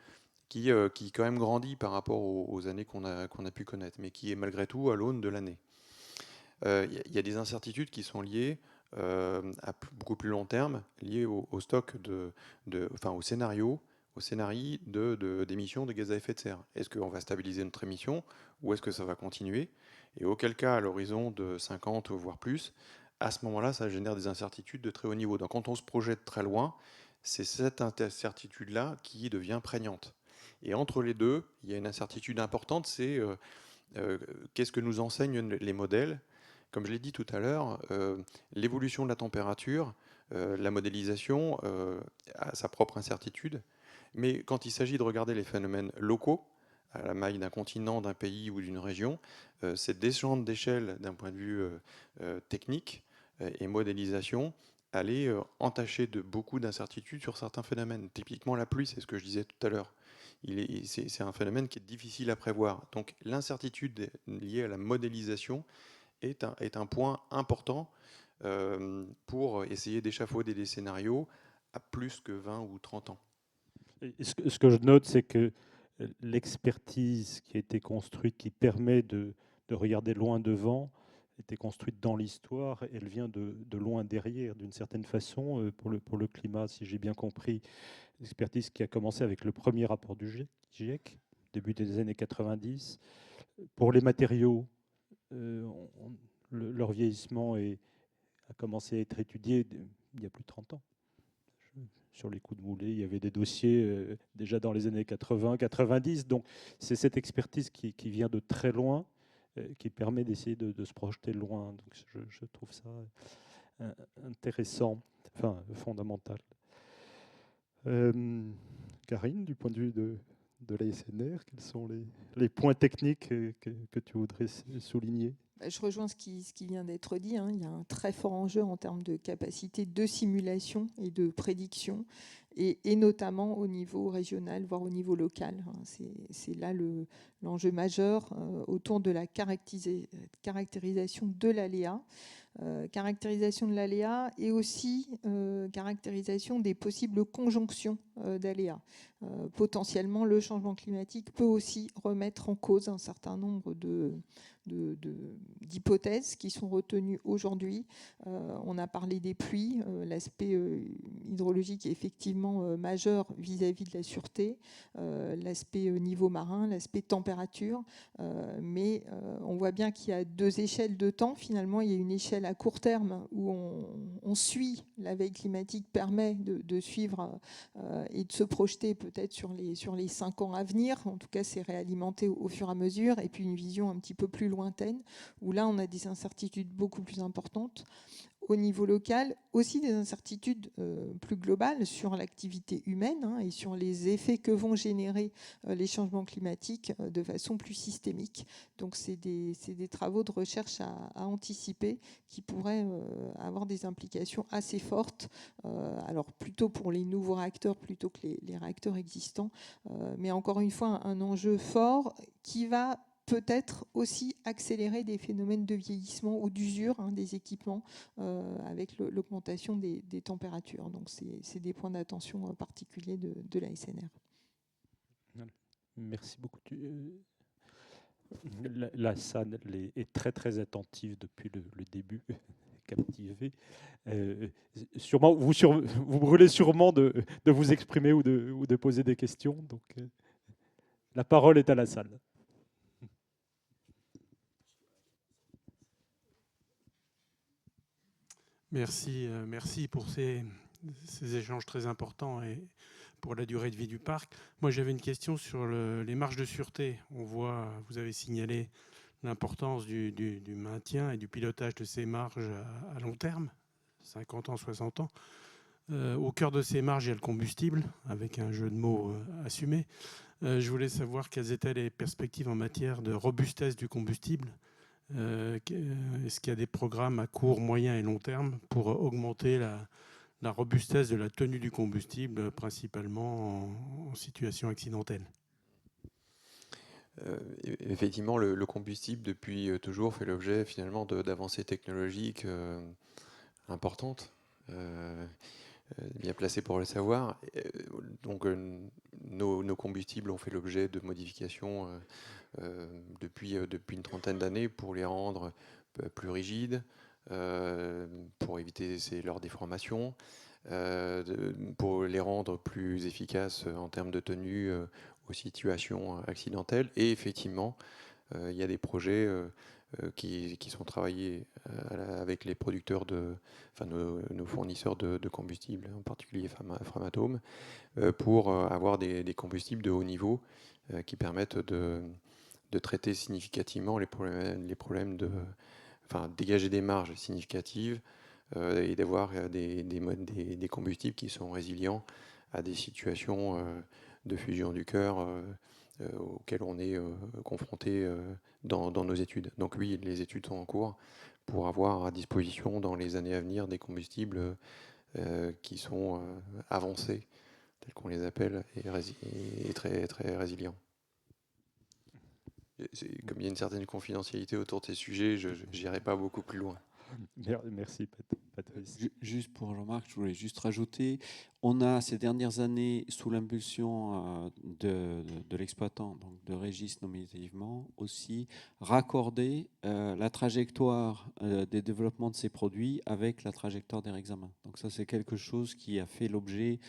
qui quand même grandit par rapport aux années qu'on a pu connaître, mais qui est malgré tout à l'aune de l'année. Il y a des incertitudes qui sont liées à beaucoup plus long terme, liées au stock au scénario, au scénario d'émissions de gaz à effet de serre. Est-ce qu'on va stabiliser notre émission ou est-ce que ça va continuer? Et auquel cas, à l'horizon de 50 voire plus, à ce moment-là, ça génère des incertitudes de très haut niveau. Donc quand on se projette très loin, c'est cette incertitude-là qui devient prégnante. Et entre les deux, il y a une incertitude importante, c'est qu'est-ce que nous enseignent les modèles. Comme je l'ai dit tout à l'heure, l'évolution de la température, la modélisation a sa propre incertitude. Mais quand il s'agit de regarder les phénomènes locaux, à la maille d'un continent, d'un pays ou d'une région, cette descente d'échelle d'un point de vue technique et modélisation, elle est entachée de beaucoup d'incertitudes sur certains phénomènes. Typiquement la pluie, c'est ce que je disais tout à l'heure. C'est un phénomène qui est difficile à prévoir. Donc l'incertitude liée à la modélisation est un point important pour essayer d'échafauder des scénarios à plus que 20 ou 30 ans. Et ce que je note, c'est que l'expertise qui a été construite, qui permet de regarder loin devant, a été construite dans l'histoire. Elle vient de loin derrière, d'une certaine façon, pour le climat, si j'ai bien compris. L'expertise qui a commencé avec le premier rapport du GIEC, début des années 90. Pour les matériaux, leur vieillissement a commencé à être étudié il y a plus de 30 ans. Sur les coups de moulet, il y avait des dossiers déjà dans les années 80, 90. Donc c'est cette expertise qui vient de très loin, qui permet d'essayer de se projeter loin. Donc je trouve ça intéressant, enfin fondamental. Karine, du point de vue de l'ASNR, quels sont les points techniques que tu voudrais souligner? Je rejoins ce qui vient d'être dit. Il y a un très fort enjeu en termes de capacité de simulation et de prédiction, et notamment au niveau régional, voire au niveau local. C'est là l'enjeu majeur autour de la caractérisation de l'aléa. Caractérisation de l'aléa et aussi caractérisation des possibles conjonctions d'aléas. Potentiellement, le changement climatique peut aussi remettre en cause un certain nombre d'hypothèses qui sont retenues aujourd'hui. On a parlé des pluies. L'aspect hydrologique est effectivement vraiment majeur vis-à-vis de la sûreté, l'aspect niveau marin, l'aspect température. Mais on voit bien qu'il y a 2 échelles de temps. Finalement, il y a une échelle à court terme où on suit la veille climatique, permet de suivre et de se projeter peut-être sur les 5 ans à venir. En tout cas, c'est réalimenté au fur et à mesure. Et puis une vision un petit peu plus lointaine, où là, on a des incertitudes beaucoup plus importantes. Au niveau local, aussi des incertitudes plus globales sur l'activité humaine et sur les effets que vont générer les changements climatiques de façon plus systémique. Donc c'est des travaux de recherche à anticiper qui pourraient avoir des implications assez fortes, alors plutôt pour les nouveaux réacteurs plutôt que les réacteurs existants, mais encore une fois un enjeu fort qui va peut-être aussi accélérer des phénomènes de vieillissement ou d'usure des équipements avec l'augmentation des températures. Donc c'est des points d'attention particuliers de la SNR. Merci beaucoup. La salle est très très attentive depuis le début, captivée. Sûrement, vous brûlez sûrement de vous exprimer ou de poser des questions. Donc, la parole est à la salle. Merci pour ces échanges très importants et pour la durée de vie du parc. Moi, j'avais une question sur les marges de sûreté. On voit, vous avez signalé l'importance du maintien et du pilotage de ces marges à long terme, 50 ans, 60 ans. Au cœur de ces marges, il y a le combustible, avec un jeu de mots assumé. Je voulais savoir quelles étaient les perspectives en matière de robustesse du combustible. Est-ce qu'il y a des programmes à court, moyen et long terme pour augmenter la robustesse de la tenue du combustible, principalement en situation accidentelle? Effectivement, le combustible, depuis toujours, fait l'objet finalement d'avancées technologiques importantes, bien placées pour le savoir. Donc, nos combustibles ont fait l'objet de modifications depuis une trentaine d'années pour les rendre plus rigides, pour éviter leur déformation, pour les rendre plus efficaces en termes de tenue aux situations accidentelles. Et effectivement, il y a des projets qui sont travaillés avec les producteurs, nos fournisseurs de combustible, en particulier Framatome, pour avoir des combustibles de haut niveau qui permettent de traiter significativement les problèmes dégager des marges significatives et d'avoir des combustibles qui sont résilients à des situations de fusion du cœur auxquelles on est confronté dans nos études. Donc oui, les études sont en cours pour avoir à disposition dans les années à venir des combustibles qui sont avancés, tels qu'on les appelle, et très, très résilients. Comme il y a une certaine confidentialité autour de ces sujets, je n'irai pas beaucoup plus loin. Merci, Patrice. Juste pour Jean-Marc, je voulais juste rajouter, on a ces dernières années, sous l'impulsion de l'exploitant, donc de Régis nominativement, aussi raccordé la trajectoire des développements de ces produits avec la trajectoire des réexamens. Donc ça, c'est quelque chose qui a fait l'objet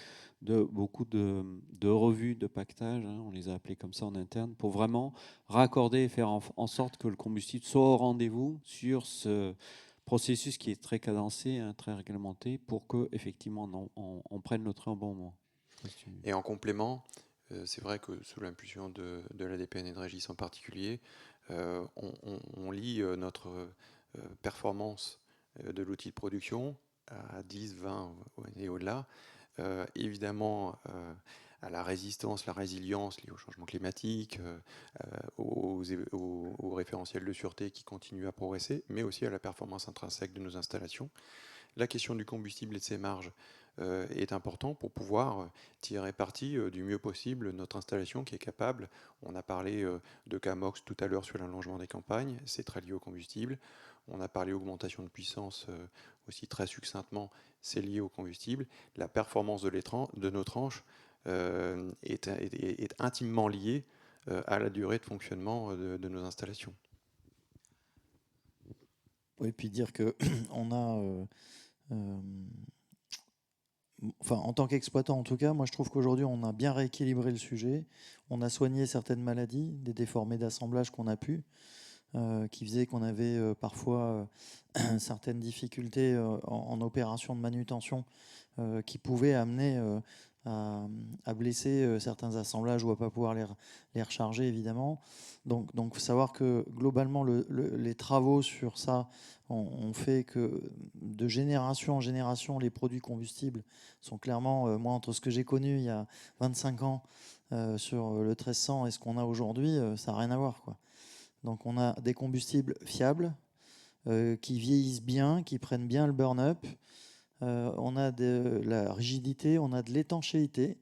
de beaucoup de revues de pactage, on les a appelées comme ça en interne, pour vraiment raccorder et faire en sorte que le combustible soit au rendez-vous sur ce processus qui est très cadencé, très réglementé, pour qu'effectivement on prenne le train au bon moment. Et en complément, c'est vrai que sous l'impulsion de l'ADPN et de Régis en particulier, on lie notre performance de l'outil de production à 10, 20 et au-delà, évidemment à la résistance, la résilience liée au changement climatique, aux référentiels de sûreté qui continuent à progresser, mais aussi à la performance intrinsèque de nos installations. La question du combustible et de ses marges est importante pour pouvoir tirer parti du mieux possible notre installation qui est capable. On a parlé de Camox tout à l'heure sur l'allongement des campagnes, c'est très lié au combustible. On a parlé augmentation de puissance aussi très succinctement, c'est lié au combustible. La performance de nos tranches est intimement liée à la durée de fonctionnement de nos installations. Oui, puis dire qu'on a enfin, en tant qu'exploitant en tout cas, moi je trouve qu'aujourd'hui on a bien rééquilibré le sujet, on a soigné certaines maladies, des déformés d'assemblage qu'on a pu, qui faisaient qu'on avait parfois certaines difficultés en opération de manutention qui pouvaient amener à blesser certains assemblages ou à ne pas pouvoir les recharger évidemment. Donc faut savoir que globalement les travaux sur ça ont fait que de génération en génération les produits combustibles sont clairement, moi entre ce que j'ai connu il y a 25 ans sur le 1300 et ce qu'on a aujourd'hui, ça n'a rien à voir, quoi. Donc on a des combustibles fiables qui vieillissent bien, qui prennent bien le burn-up. On a de la rigidité, on a de l'étanchéité.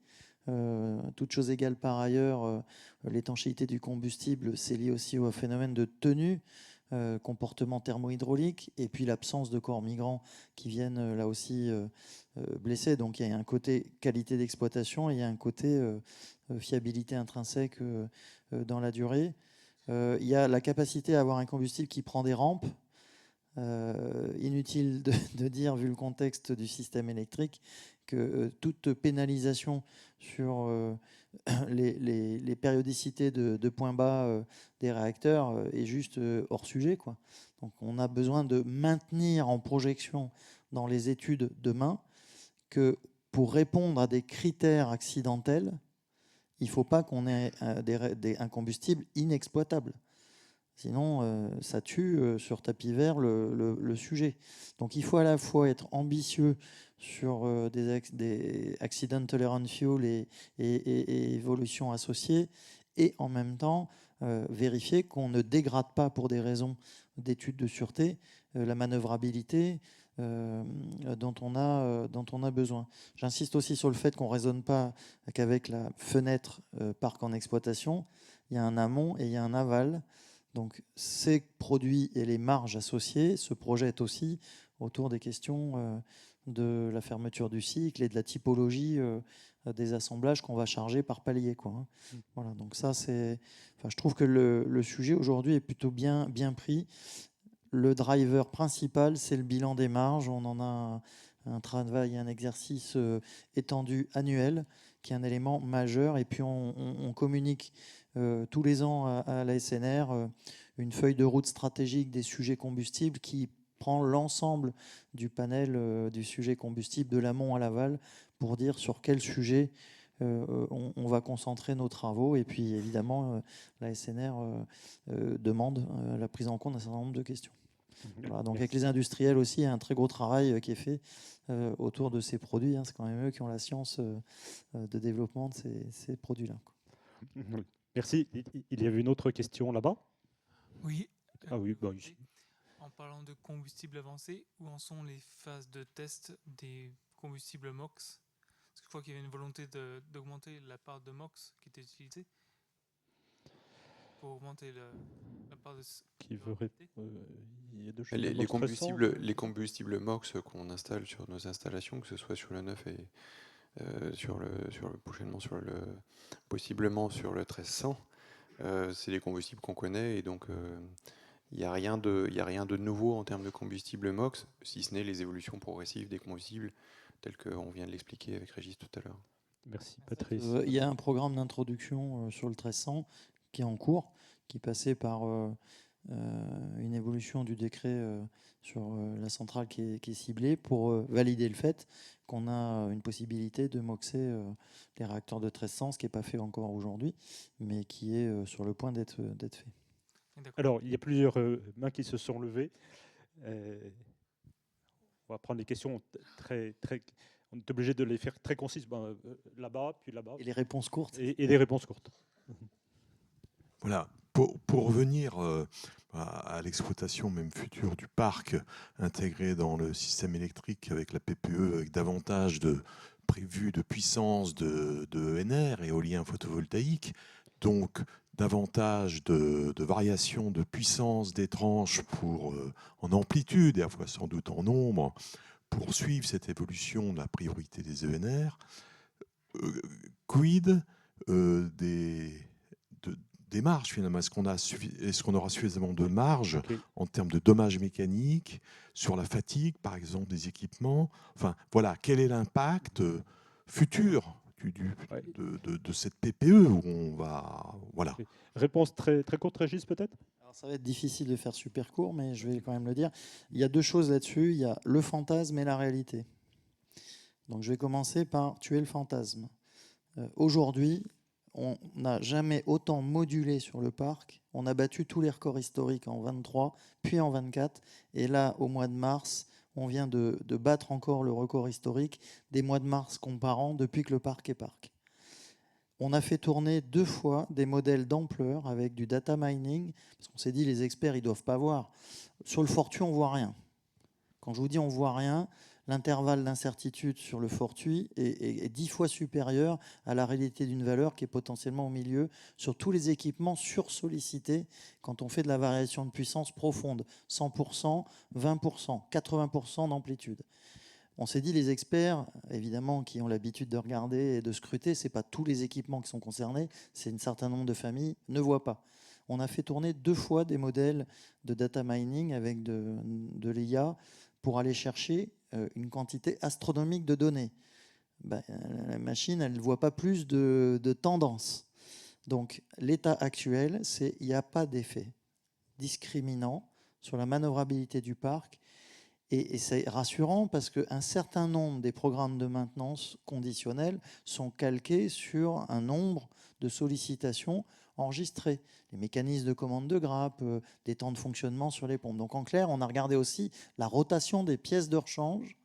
Toutes choses égales par ailleurs, l'étanchéité du combustible, c'est lié aussi au phénomène de tenue, comportement thermohydraulique, et puis l'absence de corps migrants qui viennent là aussi blesser. Donc il y a un côté qualité d'exploitation et il y a un côté fiabilité intrinsèque dans la durée. Il y a la capacité à avoir un combustible qui prend des rampes. Inutile de dire, vu le contexte du système électrique, que toute pénalisation sur les périodicités de points bas des réacteurs est juste hors sujet, quoi. Donc on a besoin de maintenir en projection dans les études demain que pour répondre à des critères accidentels, il ne faut pas qu'on ait un combustible inexploitable. Sinon, ça tue sur tapis vert le sujet. Donc il faut à la fois être ambitieux sur des accident tolerant fuel et évolutions associées, et en même temps vérifier qu'on ne dégrade pas pour des raisons d'études de sûreté la manœuvrabilité dont on a besoin. J'insiste aussi sur le fait qu'on ne raisonne pas qu'avec la fenêtre parc en exploitation. Il y a un amont et il y a un aval. Donc ces produits et les marges associées se projettent aussi autour des questions de la fermeture du cycle et de la typologie des assemblages qu'on va charger par palier, quoi, hein. Voilà, donc ça je trouve que le sujet aujourd'hui est plutôt bien pris. Le driver principal, c'est le bilan des marges. On en a un travail, un exercice étendu annuel qui est un élément majeur. Et puis on communique tous les ans à la SNR une feuille de route stratégique des sujets combustibles qui prend l'ensemble du panel du sujet combustible de l'amont à l'aval pour dire sur quel sujet on va concentrer nos travaux. Et puis évidemment, la SNR demande la prise en compte d'un certain nombre de questions. Voilà, donc avec les industriels aussi, il y a un très gros travail qui est fait autour de ces produits, hein. C'est quand même eux qui ont la science de développement de ces produits-là, quoi. Merci. Il y avait une autre question là-bas. Oui. Ah oui, bah ici. En parlant de combustibles avancés, où en sont les phases de test des combustibles MOX? Parce que je crois qu'il y avait une volonté d'augmenter la part de MOX qui était utilisée pour augmenter la part de... Qui veut il y a deux choses. Les combustibles MOX qu'on installe sur nos installations, que ce soit sur le 9 et possiblement sur le 1300, c'est des combustibles qu'on connaît, et donc il n'y a rien de nouveau en termes de combustible MOX, si ce n'est les évolutions progressives des combustibles telles qu'on vient de l'expliquer avec Régis tout à l'heure. Merci Patrice. Il y a un programme d'introduction sur le 1300 qui est en cours, qui passait par une évolution du décret sur la centrale qui est ciblée pour valider le fait qu'on a une possibilité de moxer les réacteurs de 1300, ce qui n'est pas fait encore aujourd'hui, mais qui est sur le point d'être fait. Alors, il y a plusieurs mains qui se sont levées. On va prendre les questions très... On est obligé de les faire très concises. Là-bas, puis là-bas. Et les réponses courtes. Et les réponses courtes. Voilà. Pour revenir à l'exploitation même future du parc intégré dans le système électrique avec la PPE, avec davantage de prévu de puissance de ENR, éolien photovoltaïque, donc davantage de variations de puissance des tranches en amplitude et à la fois sans doute en nombre, pour suivre cette évolution de la priorité des ENR. Quid des marges finalement. Est-ce qu'on aura suffisamment de marge Ok. en termes de dommages mécaniques, sur la fatigue par exemple des équipements? Enfin voilà, quel est l'impact futur Ouais. de cette PPE où on va... Voilà. Ok. Réponse très, très courte, Régis, peut-être? Alors, ça va être difficile de faire super court, mais je vais quand même le dire. Il y a deux choses là-dessus. Il y a le fantasme et la réalité. Donc je vais commencer par tuer le fantasme. Aujourd'hui, on n'a jamais autant modulé sur le parc. On a battu tous les records historiques en 23, puis en 24. Et là, au mois de mars, on vient de battre encore le record historique des mois de mars comparant depuis que le parc est parc. On a fait tourner 2 fois des modèles d'ampleur avec du data mining, parce qu'on s'est dit les experts ils doivent pas voir. Sur le fortuit on voit rien. Quand je vous dis on voit rien, l'intervalle d'incertitude sur le fortuit est 10 fois supérieur à la réalité d'une valeur qui est potentiellement au milieu sur tous les équipements sursollicités quand on fait de la variation de puissance profonde, 100%, 20%, 80% d'amplitude. On s'est dit, les experts, évidemment, qui ont l'habitude de regarder et de scruter, ce n'est pas tous les équipements qui sont concernés, c'est un certain nombre de familles, ne voient pas. On a fait tourner 2 fois des modèles de data mining avec de l'IA pour aller chercher une quantité astronomique de données. Ben, la machine, elle ne voit pas plus de tendances. Donc, l'état actuel, c'est qu'il n'y a pas d'effet discriminant sur la manœuvrabilité du parc. Et c'est rassurant parce qu'un certain nombre des programmes de maintenance conditionnels sont calqués sur un nombre de sollicitations enregistrées. Les mécanismes de commande de grappe, des temps de fonctionnement sur les pompes. Donc en clair, on a regardé aussi la rotation des pièces de rechange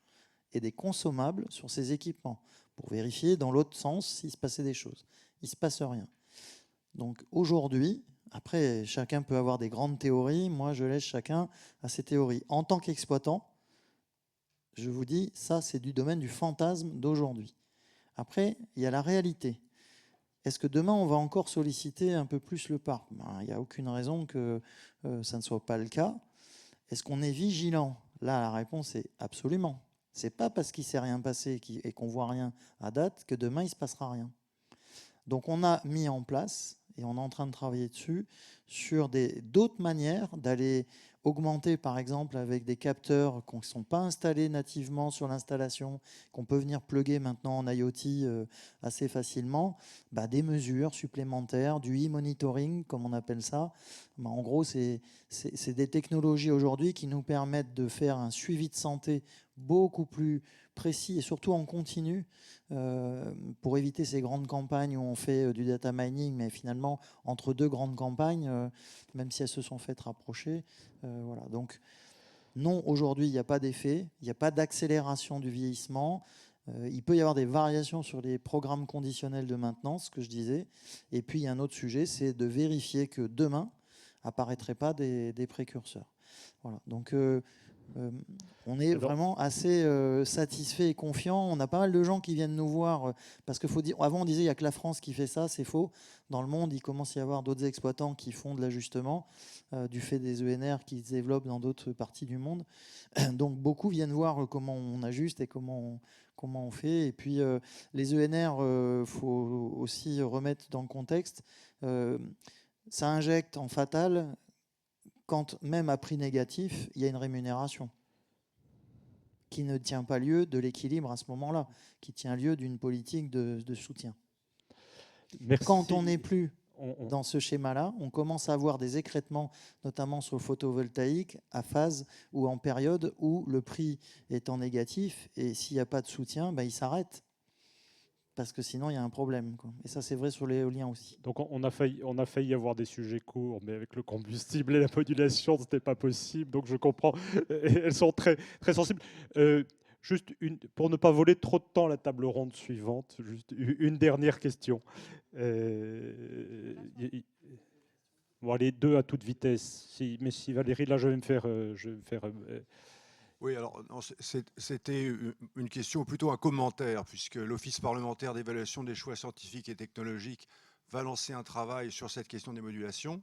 et des consommables sur ces équipements pour vérifier dans l'autre sens s'il se passait des choses. Il ne se passe rien. Donc aujourd'hui, après, chacun peut avoir des grandes théories. Moi, je laisse chacun à ses théories. En tant qu'exploitant, je vous dis, ça, c'est du domaine du fantasme d'aujourd'hui. Après, il y a la réalité. Est-ce que demain, on va encore solliciter un peu plus le parc? Il n'y a aucune raison que ça ne soit pas le cas. Est-ce qu'on est vigilant? Là, la réponse est absolument. Ce n'est pas parce qu'il ne s'est rien passé et qu'on ne voit rien à date que demain, il ne se passera rien. Donc, on a mis en place, et on est en train de travailler dessus, sur d'autres manières d'aller augmenter, par exemple, avec des capteurs qui ne sont pas installés nativement sur l'installation, qu'on peut venir plugger maintenant en IoT assez facilement, des mesures supplémentaires, du e-monitoring, comme on appelle ça. En gros, c'est des technologies aujourd'hui qui nous permettent de faire un suivi de santé beaucoup plus précis et surtout en continu pour éviter ces grandes campagnes où on fait du data mining, mais finalement, entre 2 grandes campagnes, même si elles se sont faites rapprocher, voilà. Donc, non, aujourd'hui, il n'y a pas d'effet, il n'y a pas d'accélération du vieillissement. Il peut y avoir des variations sur les programmes conditionnels de maintenance, ce que je disais. Et puis, il y a un autre sujet, c'est de vérifier que demain, apparaîtraient pas des précurseurs. Voilà. Donc, on est vraiment assez satisfait et confiant. On a pas mal de gens qui viennent nous voir parce qu'il faut dire, avant on disait il n'y a que la France qui fait ça, c'est faux. Dans le monde, il commence à y avoir d'autres exploitants qui font de l'ajustement du fait des ENR qui se développent dans d'autres parties du monde. Donc beaucoup viennent voir comment on ajuste et comment on fait. Et puis les ENR, faut aussi remettre dans le contexte. Ça injecte en fatal quand même à prix négatif, il y a une rémunération qui ne tient pas lieu de l'équilibre à ce moment-là, qui tient lieu d'une politique de soutien. Merci. Quand on n'est plus dans ce schéma-là, on commence à avoir des écrêtements, notamment sur le photovoltaïque, à phase ou en période où le prix est en négatif, et s'il n'y a pas de soutien, il s'arrête. Parce que sinon, il y a un problème, quoi. Et ça, c'est vrai sur l'éolien aussi. Donc, on a failli avoir des sujets courts, mais avec le combustible et la modulation, ce n'était pas possible. Donc, je comprends. Elles sont très, très sensibles. Juste pour ne pas voler trop de temps à la table ronde suivante, juste une dernière question. Bon, allez, 2 à toute vitesse. Mais si Valérie, là, je vais me faire Oui, alors c'était une question, ou plutôt un commentaire, puisque l'Office parlementaire d'évaluation des choix scientifiques et technologiques va lancer un travail sur cette question des modulations.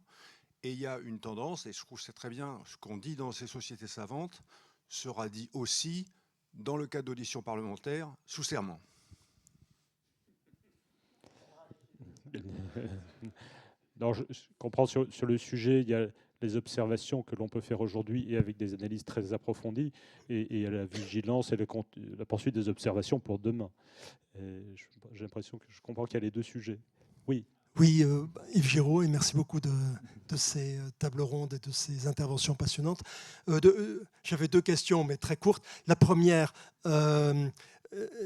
Et il y a une tendance, et je trouve que c'est très bien, ce qu'on dit dans ces sociétés savantes sera dit aussi dans le cadre d'auditions parlementaires sous serment. Non, je comprends sur le sujet, il y a les observations que l'on peut faire aujourd'hui et avec des analyses très approfondies, et la vigilance et la poursuite des observations pour demain. J'ai l'impression que je comprends qu'il y a les deux sujets. Oui. Oui, Yves Giraud, et merci beaucoup de ces tables rondes et de ces interventions passionnantes. J'avais 2 questions, mais très courtes. La première,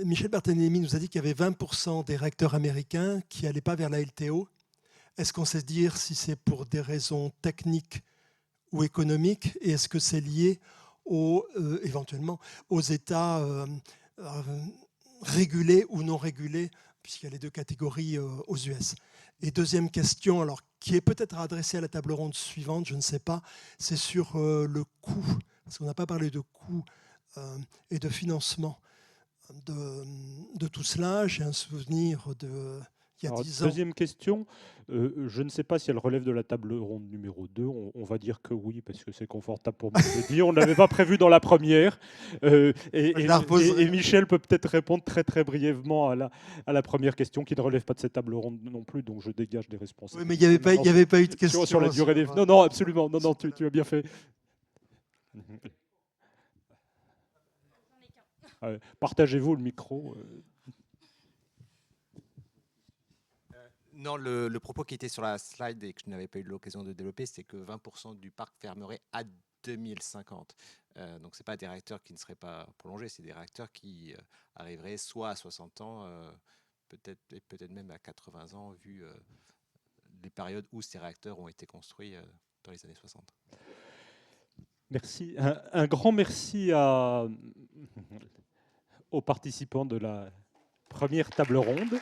Michel Barthélémy nous a dit qu'il y avait 20% des réacteurs américains qui n'allaient pas vers la LTO. Est-ce qu'on sait dire si c'est pour des raisons techniques ou économiques, et est-ce que c'est lié éventuellement aux États régulés ou non régulés, puisqu'il y a les 2 catégories aux US. Et deuxième question, alors, qui est peut-être adressée à la table ronde suivante, je ne sais pas, c'est sur le coût, parce qu'on n'a pas parlé de coût et de financement de tout cela. J'ai un souvenir il y a 10 ans. Deuxième question, je ne sais pas si elle relève de la table ronde numéro 2. On va dire que oui, parce que c'est confortable pour moi de le dire. On ne l'avait pas prévu dans la première. Et Michel peut peut-être répondre très très brièvement à la première question, qui ne relève pas de cette table ronde non plus, donc je dégage des responsabilités. Oui, mais il n'y avait pas eu de question sur la durée des... Non, absolument. Non, tu as bien fait. Partagez-vous le micro. Non, le propos qui était sur la slide et que je n'avais pas eu l'occasion de développer, c'est que 20% du parc fermerait à 2050. Donc, ce n'est pas des réacteurs qui ne seraient pas prolongés, c'est des réacteurs qui arriveraient soit à 60 ans, peut-être même à 80 ans, vu les périodes où ces réacteurs ont été construits dans les années 60. Merci. Un grand merci aux participants de la première table ronde.